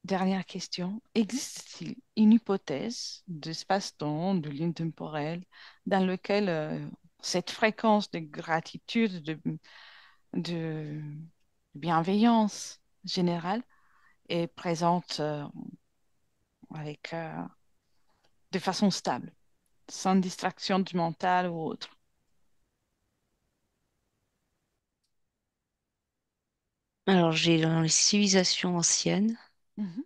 Dernière question. Existe-t-il une hypothèse d'espace-temps, de ligne temporelle, dans lequel cette fréquence de gratitude, de bienveillance générale est présente avec, de façon stable, sans distraction du mental ou autre?
Alors, j'ai dans les civilisations anciennes,
Mhm.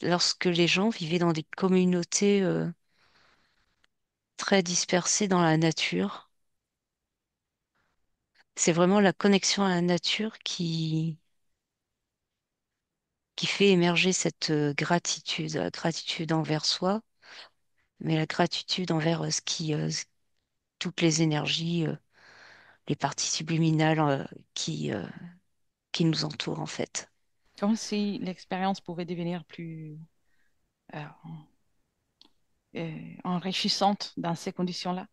lorsque les gens vivaient dans des communautés très dispersées dans la nature, c'est vraiment la connexion à la nature qui fait émerger cette gratitude, la gratitude envers soi, mais la gratitude envers toutes les énergies, les parties subliminales qui nous entourent en fait.
Comme si l'expérience pouvait devenir plus euh, enrichissante dans ces conditions-là.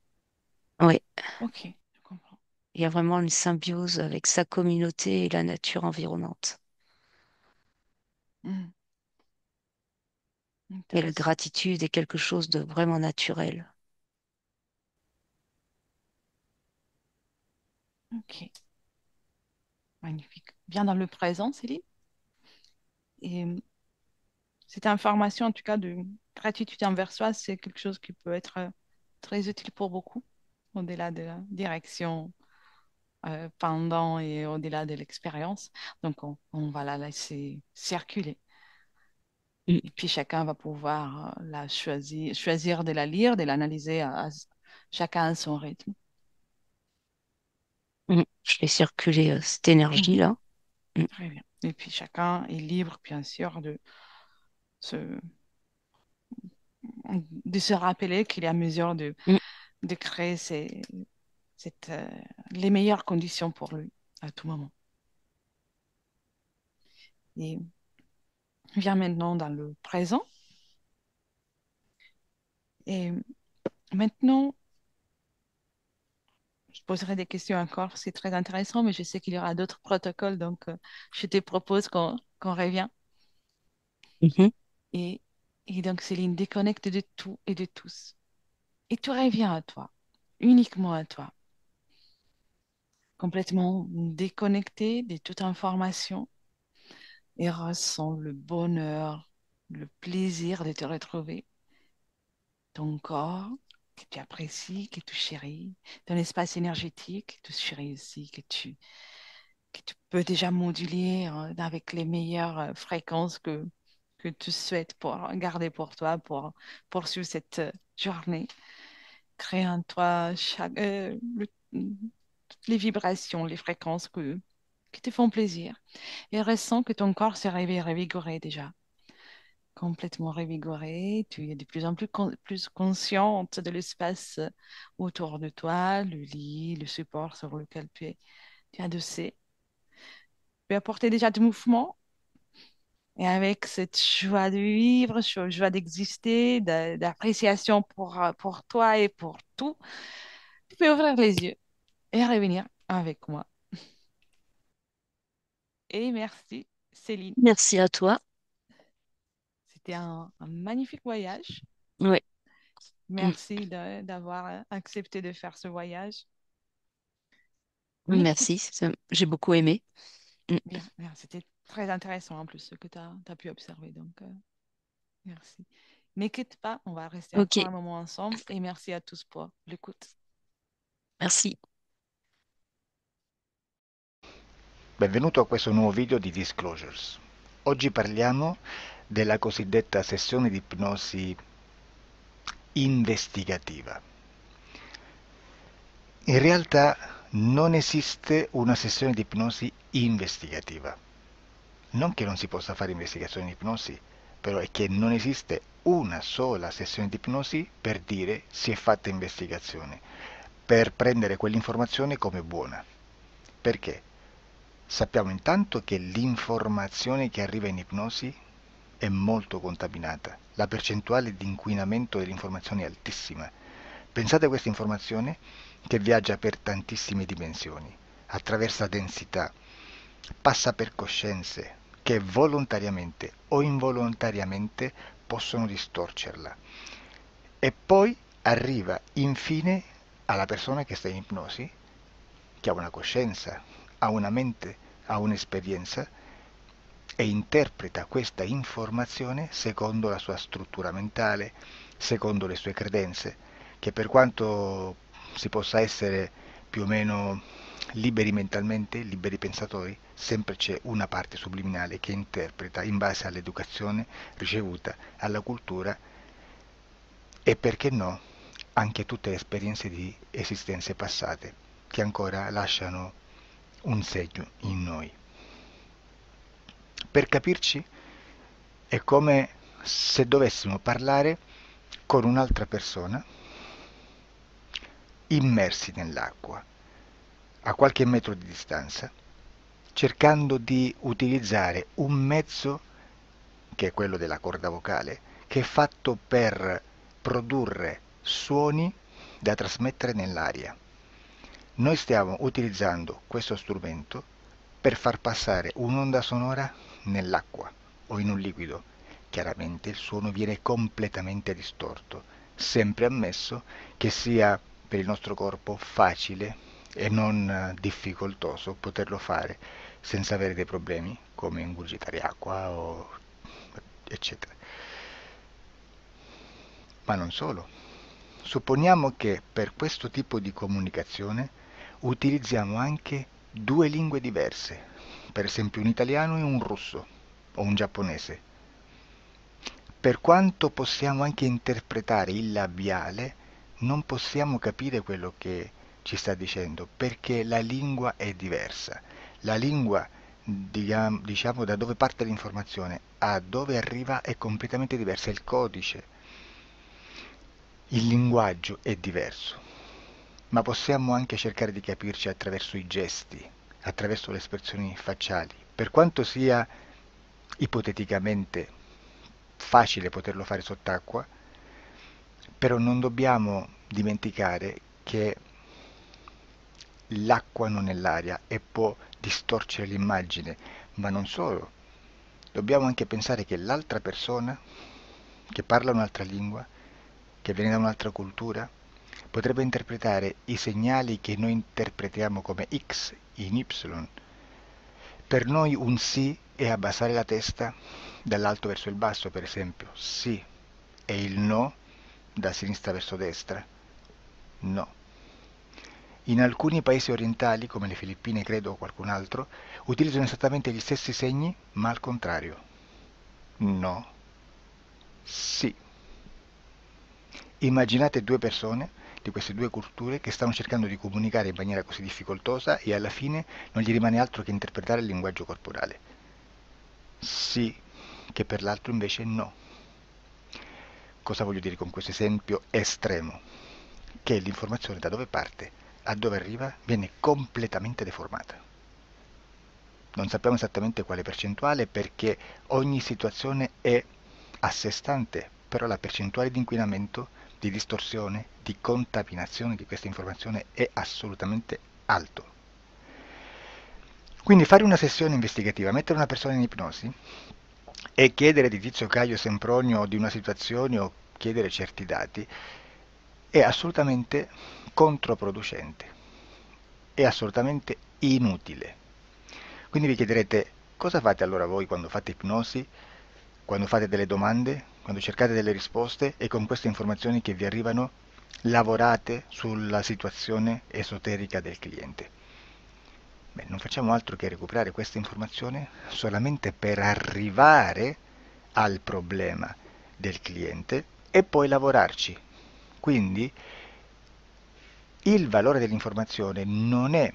Oui,
Ok, je comprends.
il y a vraiment une symbiose avec sa communauté et la nature environnante.
Mhm.
Et la
Intéressant.
gratitude est quelque chose de vraiment naturel.
Ok, magnifique. Bien dans le présent, Céline. Et cette information, en tout cas, de gratitude envers soi, c'est quelque chose qui peut être très utile pour beaucoup, au-delà de la direction pendant et au-delà de l'expérience. Donc, on va la laisser circuler.
Mm,
Et puis, chacun va pouvoir la choisir de la lire, de l'analyser chacun à son rythme.
Je fais circuler cette
Mhm.
énergie-là. Mm,
Très bien. Et puis, chacun est libre, bien sûr, se, de se rappeler qu'il est à mesure
mm,
de créer les meilleures conditions pour lui à tout moment. Et vient maintenant dans le présent. Et maintenant, je poserai des questions encore, c'est très intéressant, mais je sais qu'il y aura d'autres protocoles, donc je te propose qu'on revient.
mhm.
Et, et donc, Céline, déconnecte de tout et de tous. Et tu reviens à toi, uniquement à toi, complètement déconnecté de toute information et ressens le bonheur, le plaisir de te retrouver, ton corps que tu apprécies, que tu chéris, ton espace énergétique que tu chéris aussi, que tu peux déjà moduler avec les meilleures fréquences que tu souhaites pour garder pour toi, pour poursuivre cette journée. Crée en toi toutes les vibrations, les fréquences qui te font plaisir et ressens que ton corps se réveille revigoré déjà. complètement revigorée, tu es de plus en plus, plus consciente de l'espace autour de toi, le lit, le support sur lequel tu es adossé. Tu as apporté déjà du mouvement et avec cette joie de vivre, joie d'exister, d'appréciation pour toi et pour tout, tu peux ouvrir les yeux et revenir avec moi. Et merci, Céline.
Merci à toi.
C'était un magnifique voyage.
Ouais. Mm.
Merci d'avoir accepté de faire ce voyage. N'hésite
Merci, j'ai beaucoup aimé. Mm.
bien, bien, c'était très intéressant en plus ce que tu as pu observer. Donc, merci. N'inquiète pas, on va rester
Ok,
encore un moment ensemble et merci à tous pour l'écoute.
merci.
Benvenuto a questo nuovo video di Disclosures. Oggi parliamo della cosiddetta sessione di ipnosi investigativa. In realtà non esiste una sessione di ipnosi investigativa. Non che non si possa fare investigazione di ipnosi, però è che non esiste una sola sessione di ipnosi per dire si è fatta investigazione, per prendere quell'informazione come buona. Perché? Sappiamo intanto che l'informazione che arriva in ipnosi è molto contaminata. La percentuale di inquinamento dell'informazione è altissima. Pensate a questa informazione che viaggia per tantissime dimensioni, attraversa densità, passa per coscienze che volontariamente o involontariamente possono distorcerla. E poi arriva infine alla persona che sta in ipnosi, che ha una coscienza, ha una mente, ha un'esperienza e interpreta questa informazione secondo la sua struttura mentale, secondo le sue credenze, che per quanto si possa essere più o meno liberi mentalmente, liberi pensatori, sempre c'è una parte subliminale che interpreta in base all'educazione ricevuta, alla cultura e perché no anche tutte le esperienze di esistenze passate che ancora lasciano un segno in noi. Per capirci, è come se dovessimo parlare con un'altra persona immersi nell'acqua, a qualche metro di distanza, cercando di utilizzare un mezzo, che è quello della corda vocale, che è fatto per produrre suoni da trasmettere nell'aria. Noi stiamo utilizzando questo strumento per far passare un'onda sonora nell'acqua o in un liquido. Chiaramente il suono viene completamente distorto, sempre ammesso che sia per il nostro corpo facile e non difficoltoso poterlo fare senza avere dei problemi come ingurgitare acqua o eccetera. Ma non solo. Supponiamo che per questo tipo di comunicazione utilizziamo anche due lingue diverse, per esempio un italiano e un russo o un giapponese. Per quanto possiamo anche interpretare il labiale, non possiamo capire quello che ci sta dicendo, perché la lingua è diversa. La lingua, diciamo, da dove parte l'informazione a dove arriva è completamente diversa, il codice, il linguaggio è diverso, ma possiamo anche cercare di capirci attraverso i gesti, attraverso le espressioni facciali. Per quanto sia ipoteticamente facile poterlo fare sott'acqua, però non dobbiamo dimenticare che l'acqua non è l'aria e può distorcere l'immagine, ma non solo. Dobbiamo anche pensare che l'altra persona, che parla un'altra lingua, che viene da un'altra cultura, potrebbe interpretare i segnali che noi interpretiamo come X in Y. Per noi un sì è abbassare la testa dall'alto verso il basso, per esempio, sì, e il no da sinistra verso destra, no. In alcuni paesi orientali, come le Filippine credo o qualcun altro, utilizzano esattamente gli stessi segni, ma al contrario. No, sì. Immaginate due persone di queste due culture che stanno cercando di comunicare in maniera così difficoltosa e alla fine non gli rimane altro che interpretare il linguaggio corporale. Sì, che per l'altro invece no. Cosa voglio dire con questo esempio estremo? Che l'informazione da dove parte a dove arriva viene completamente deformata. Non sappiamo esattamente quale percentuale perché ogni situazione è a sé stante, però la percentuale di inquinamento, di distorsione, di contaminazione di questa informazione è assolutamente alto. Quindi fare una sessione investigativa, mettere una persona in ipnosi e chiedere di Tizio Caio Sempronio di una situazione o chiedere certi dati è assolutamente controproducente, è assolutamente inutile. Quindi vi chiederete cosa fate allora voi quando fate ipnosi, quando fate delle domande, quando cercate delle risposte e con queste informazioni che vi arrivano lavorate sulla situazione esoterica del cliente. Beh, non facciamo altro che recuperare questa informazione solamente per arrivare al problema del cliente e poi lavorarci. Quindi il valore dell'informazione non è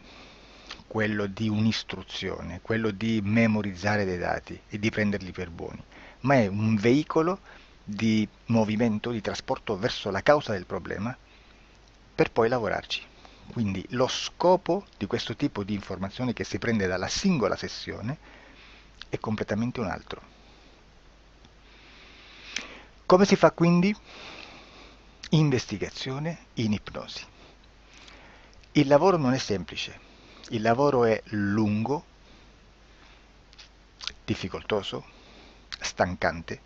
quello di un'istruzione, quello di memorizzare dei dati e di prenderli per buoni, ma è un veicolo di movimento, di trasporto verso la causa del problema per poi lavorarci. Quindi lo scopo di questo tipo di informazione che si prende dalla singola sessione è completamente un altro. Come si fa quindi? Investigazione in ipnosi. Il lavoro non è semplice, il lavoro è lungo, difficoltoso, stancante.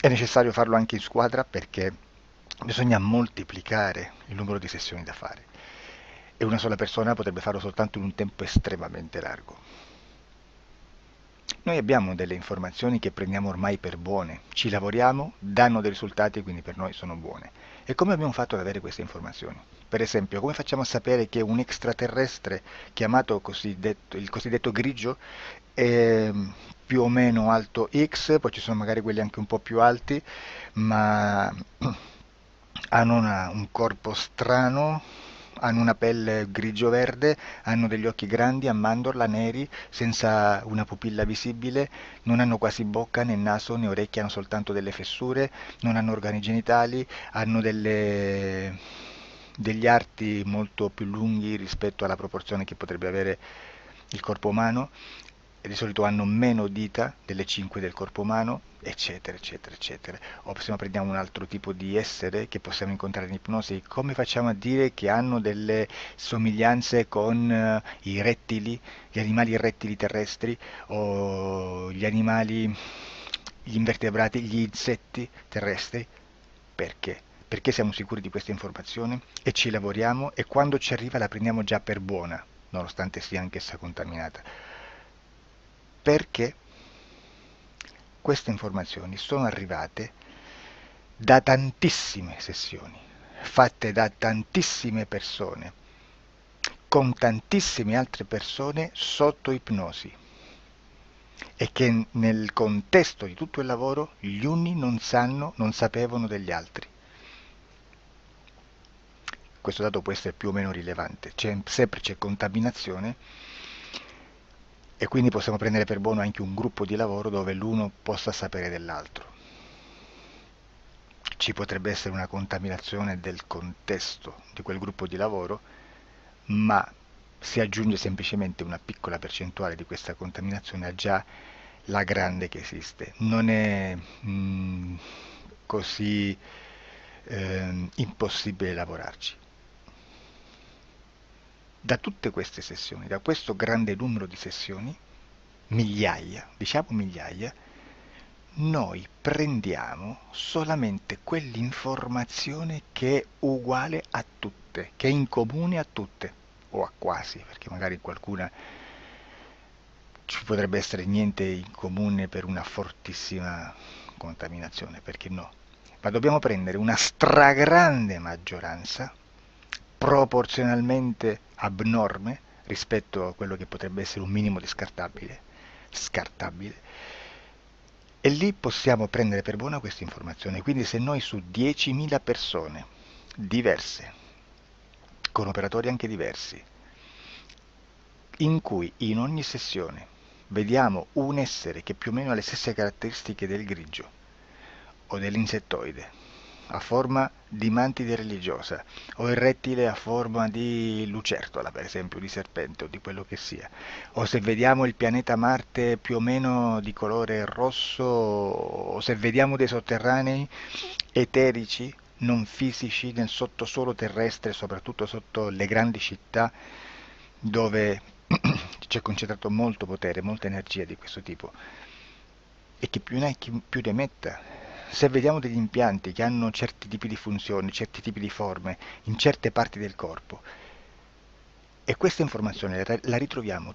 È necessario farlo anche in squadra perché bisogna moltiplicare il numero di sessioni da fare e una sola persona potrebbe farlo soltanto in un tempo estremamente largo. Noi abbiamo delle informazioni che prendiamo ormai per buone, ci lavoriamo, danno dei risultati e quindi per noi sono buone. E come abbiamo fatto ad avere queste informazioni? Per esempio, come facciamo a sapere che un extraterrestre chiamato il cosiddetto grigio è più o meno alto X, poi ci sono magari quelli anche un po' più alti, ma hanno un corpo strano, hanno una pelle grigio-verde, hanno degli occhi grandi a mandorla, neri, senza una pupilla visibile, non hanno quasi bocca né naso né orecchie, hanno soltanto delle fessure, non hanno organi genitali, hanno degli arti molto più lunghi rispetto alla proporzione che potrebbe avere il corpo umano, e di solito hanno meno dita delle 5 del corpo umano, eccetera, eccetera, eccetera. O se no prendiamo un altro tipo di essere che possiamo incontrare in ipnosi, come facciamo a dire che hanno delle somiglianze con i rettili, gli animali rettili terrestri o gli invertebrati, gli insetti terrestri? Perché? Perché siamo sicuri di questa informazione e ci lavoriamo e quando ci arriva la prendiamo già per buona, nonostante sia anch'essa contaminata. Perché queste informazioni sono arrivate da tantissime sessioni, fatte da tantissime persone, con tantissime altre persone sotto ipnosi e che nel contesto di tutto il lavoro gli uni non sapevano degli altri. Questo dato può essere più o meno rilevante, sempre c'è contaminazione e quindi possiamo prendere per buono anche un gruppo di lavoro dove l'uno possa sapere dell'altro. Ci potrebbe essere una contaminazione del contesto di quel gruppo di lavoro, ma si aggiunge semplicemente una piccola percentuale di questa contaminazione a già la grande che esiste. Non è così impossibile lavorarci. Da tutte queste sessioni, da questo grande numero di sessioni, migliaia, diciamo migliaia, noi prendiamo solamente quell'informazione che è uguale a tutte, che è in comune a tutte, o a quasi, perché magari qualcuna ci potrebbe essere niente in comune per una fortissima contaminazione, perché no? Ma dobbiamo prendere una stragrande maggioranza, proporzionalmente abnorme rispetto a quello che potrebbe essere un minimo di scartabile, e lì possiamo prendere per buona questa informazione. Quindi se noi su 10.000 persone diverse, con operatori anche diversi, in cui in ogni sessione vediamo un essere che più o meno ha le stesse caratteristiche del grigio, o dell'insettoide a forma di mantide religiosa, o il rettile a forma di lucertola, per esempio, di serpente o di quello che sia, o se vediamo il pianeta Marte più o meno di colore rosso, o se vediamo dei sotterranei eterici, non fisici, nel sottosuolo terrestre, soprattutto sotto le grandi città, dove c'è concentrato molto potere, molta energia di questo tipo, e che più ne hai più ne metta. Se vediamo degli impianti che hanno certi tipi di funzioni, certi tipi di forme in certe parti del corpo, e questa informazione la ritroviamo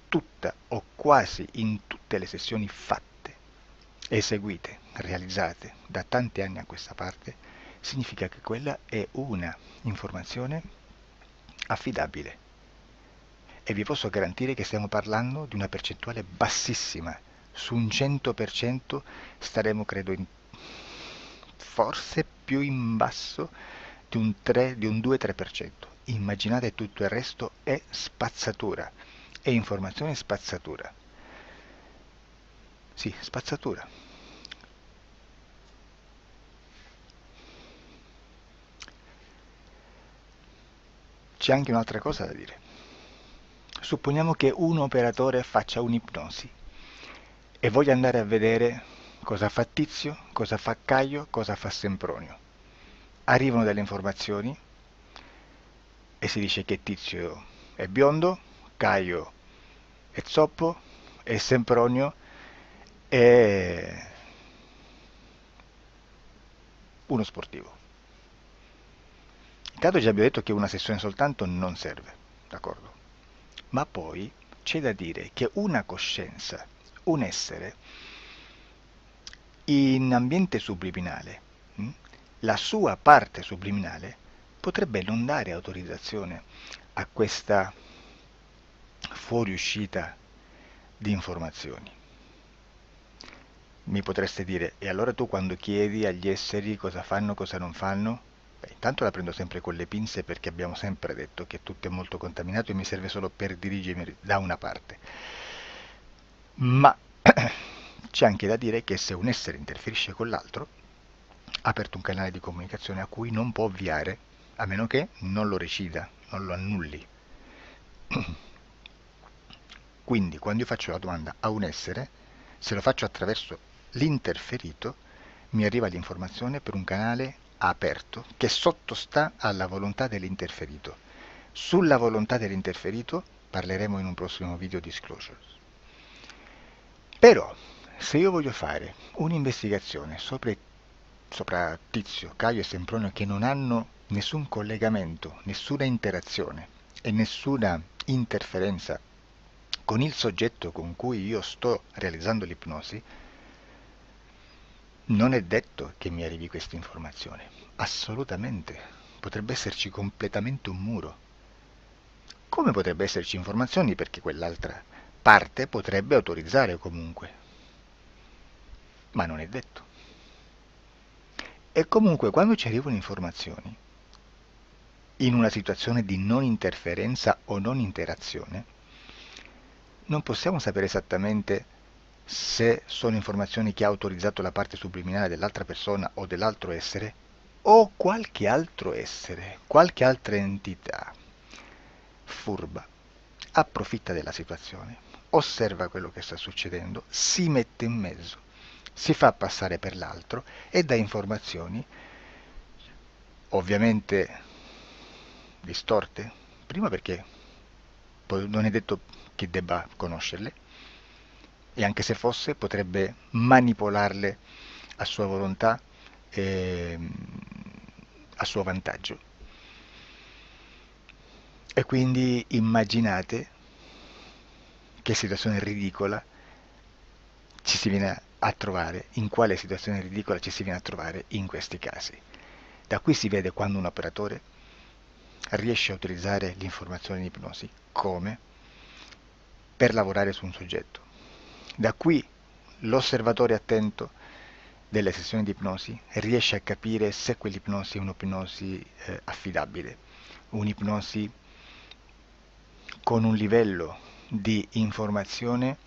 tutta o quasi in tutte le sessioni fatte, eseguite, realizzate da tanti anni a questa parte, significa che quella è una informazione affidabile. E vi posso garantire che stiamo parlando di una percentuale bassissima. Su un 100% staremo, credo, forse più in basso di un 3, di un 2-3%. Immaginate, tutto il resto è spazzatura, è informazione spazzatura. Sì, spazzatura. C'è anche un'altra cosa da dire. Supponiamo che un operatore faccia un'ipnosi e voglia andare a vedere cosa fa Tizio, cosa fa Caio, cosa fa Sempronio. Arrivano delle informazioni e si dice che Tizio è biondo, Caio è zoppo e Sempronio è uno sportivo. Intanto già abbiamo detto che una sessione soltanto non serve, d'accordo? Ma poi c'è da dire che una coscienza, un essere, in ambiente subliminale, la sua parte subliminale potrebbe non dare autorizzazione a questa fuoriuscita di informazioni. Mi potreste dire, e allora tu quando chiedi agli esseri cosa fanno, cosa non fanno? Beh, intanto la prendo sempre con le pinze perché abbiamo sempre detto che tutto è molto contaminato e mi serve solo per dirigermi da una parte. Ma c'è anche da dire che se un essere interferisce con l'altro, ha aperto un canale di comunicazione a cui non può ovviare, a meno che non lo recida, non lo annulli. Quindi quando io faccio la domanda a un essere, se lo faccio attraverso l'interferito, mi arriva l'informazione per un canale aperto che sottostà alla volontà dell'interferito. Sulla volontà dell'interferito parleremo in un prossimo video disclosures. Però, se io voglio fare un'investigazione sopra Tizio, Caio e Sempronio che non hanno nessun collegamento, nessuna interazione e nessuna interferenza con il soggetto con cui io sto realizzando l'ipnosi, non è detto che mi arrivi questa informazione. Assolutamente. Potrebbe esserci completamente un muro. Come potrebbe esserci informazioni perché quell'altra parte potrebbe autorizzare comunque. Ma non è detto. E comunque quando ci arrivano informazioni, in una situazione di non interferenza o non interazione, non possiamo sapere esattamente se sono informazioni che ha autorizzato la parte subliminale dell'altra persona o dell'altro essere, o qualche altro essere, qualche altra entità furba, approfitta della situazione, osserva quello che sta succedendo, si mette in mezzo, si fa passare per l'altro e dà informazioni, ovviamente distorte, prima perché poi non è detto che debba conoscerle, e anche se fosse potrebbe manipolarle a sua volontà e a suo vantaggio. E quindi immaginate che situazione ridicola ci si viene a trovare, in quale situazione ridicola ci si viene a trovare in questi casi. Da qui si vede quando un operatore riesce a utilizzare l'informazione in ipnosi come per lavorare su un soggetto. Da qui l'osservatore attento delle sessioni di ipnosi riesce a capire se quell'ipnosi è un'ipnosi affidabile, un'ipnosi con un livello di informazione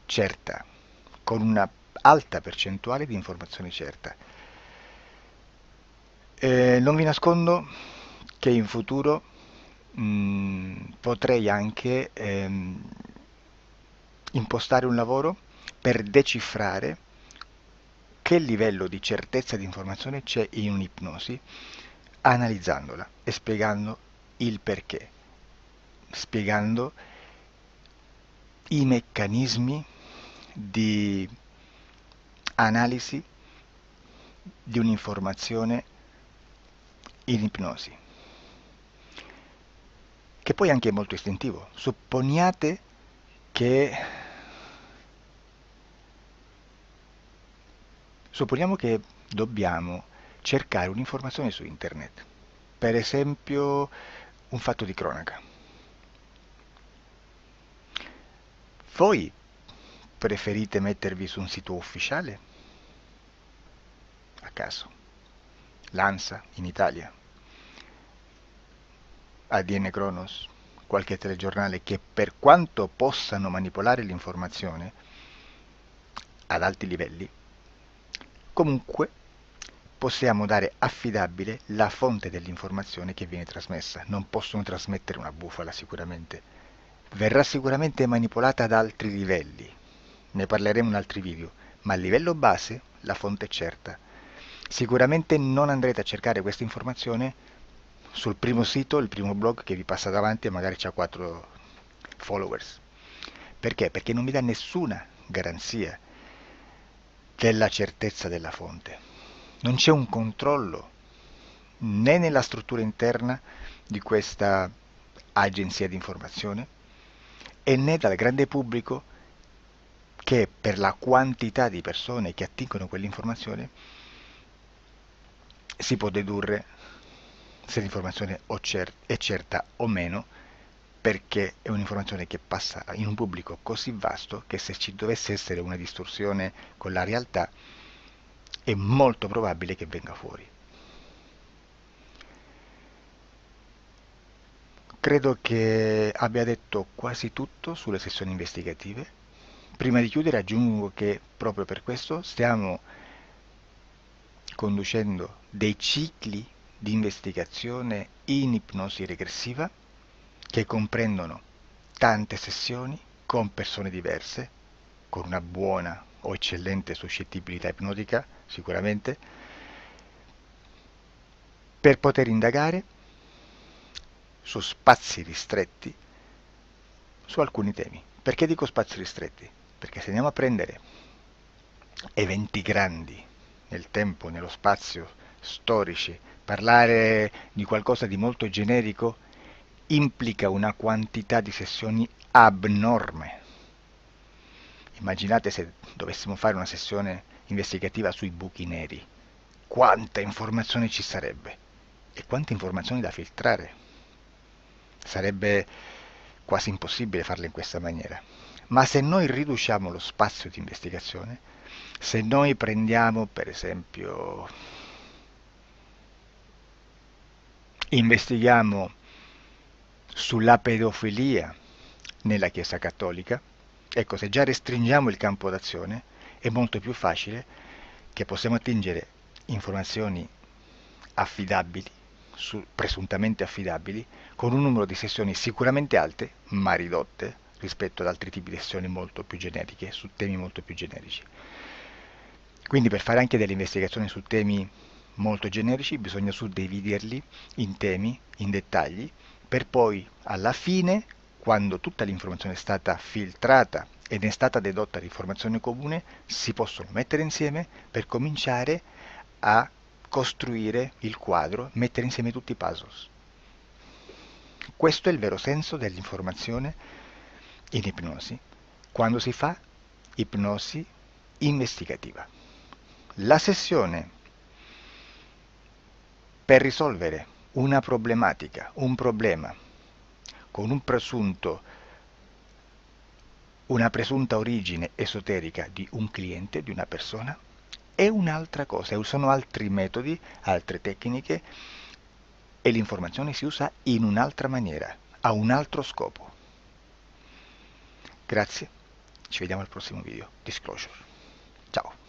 certa, con una alta percentuale di informazione certa. Non vi nascondo che in futuro potrei anche impostare un lavoro per decifrare che livello di certezza di informazione c'è in un'ipnosi, analizzandola e spiegando il perché, spiegando i meccanismi di analisi di un'informazione in ipnosi, che poi anche è molto istintivo. Supponiamo che dobbiamo cercare un'informazione su internet, per esempio un fatto di cronaca. Voi preferite mettervi su un sito ufficiale? A caso. L'ANSA in Italia, ADN Kronos, qualche telegiornale che per quanto possano manipolare l'informazione ad alti livelli, comunque possiamo dare affidabile la fonte dell'informazione che viene trasmessa. Non possono trasmettere una bufala sicuramente. Verrà sicuramente manipolata ad altri livelli. Ne parleremo in altri video, ma a livello base la fonte è certa. Sicuramente non andrete a cercare questa informazione sul primo sito, il primo blog che vi passa davanti e magari ha 4 followers. Perché? Perché non vi dà nessuna garanzia della certezza della fonte. Non c'è un controllo né nella struttura interna di questa agenzia di informazione e né dal grande pubblico, che per la quantità di persone che attingono quell'informazione si può dedurre se l'informazione è certa o meno, perché è un'informazione che passa in un pubblico così vasto che se ci dovesse essere una distorsione con la realtà è molto probabile che venga fuori. Credo che abbia detto quasi tutto sulle sessioni investigative. Prima di chiudere aggiungo che proprio per questo stiamo conducendo dei cicli di investigazione in ipnosi regressiva che comprendono tante sessioni con persone diverse, con una buona o eccellente suscettibilità ipnotica sicuramente, per poter indagare su spazi ristretti su alcuni temi. Perché dico spazi ristretti? Perché se andiamo a prendere eventi grandi nel tempo, nello spazio, storici, parlare di qualcosa di molto generico implica una quantità di sessioni abnorme. Immaginate se dovessimo fare una sessione investigativa sui buchi neri. Quanta informazione ci sarebbe e quante informazioni da filtrare. Sarebbe quasi impossibile farlo in questa maniera. Ma se noi riduciamo lo spazio di investigazione, se noi prendiamo per esempio, investighiamo sulla pedofilia nella Chiesa Cattolica, ecco, se già restringiamo il campo d'azione è molto più facile che possiamo attingere informazioni affidabili, presuntamente affidabili, con un numero di sessioni sicuramente alte, ma ridotte rispetto ad altri tipi di sessioni molto più generiche, su temi molto più generici. Quindi per fare anche delle investigazioni su temi molto generici bisogna suddividerli in temi, in dettagli, per poi alla fine, quando tutta l'informazione è stata filtrata ed è stata dedotta l'informazione comune, si possono mettere insieme per cominciare a costruire il quadro, mettere insieme tutti i puzzles. Questo è il vero senso dell'informazione in ipnosi, quando si fa ipnosi investigativa. La sessione per risolvere una problematica, un problema, con una presunta origine esoterica di un cliente, di una persona, è un'altra cosa, sono altri metodi, altre tecniche e l'informazione si usa in un'altra maniera, ha un altro scopo. Grazie, ci vediamo al prossimo video. Disclosure. Ciao.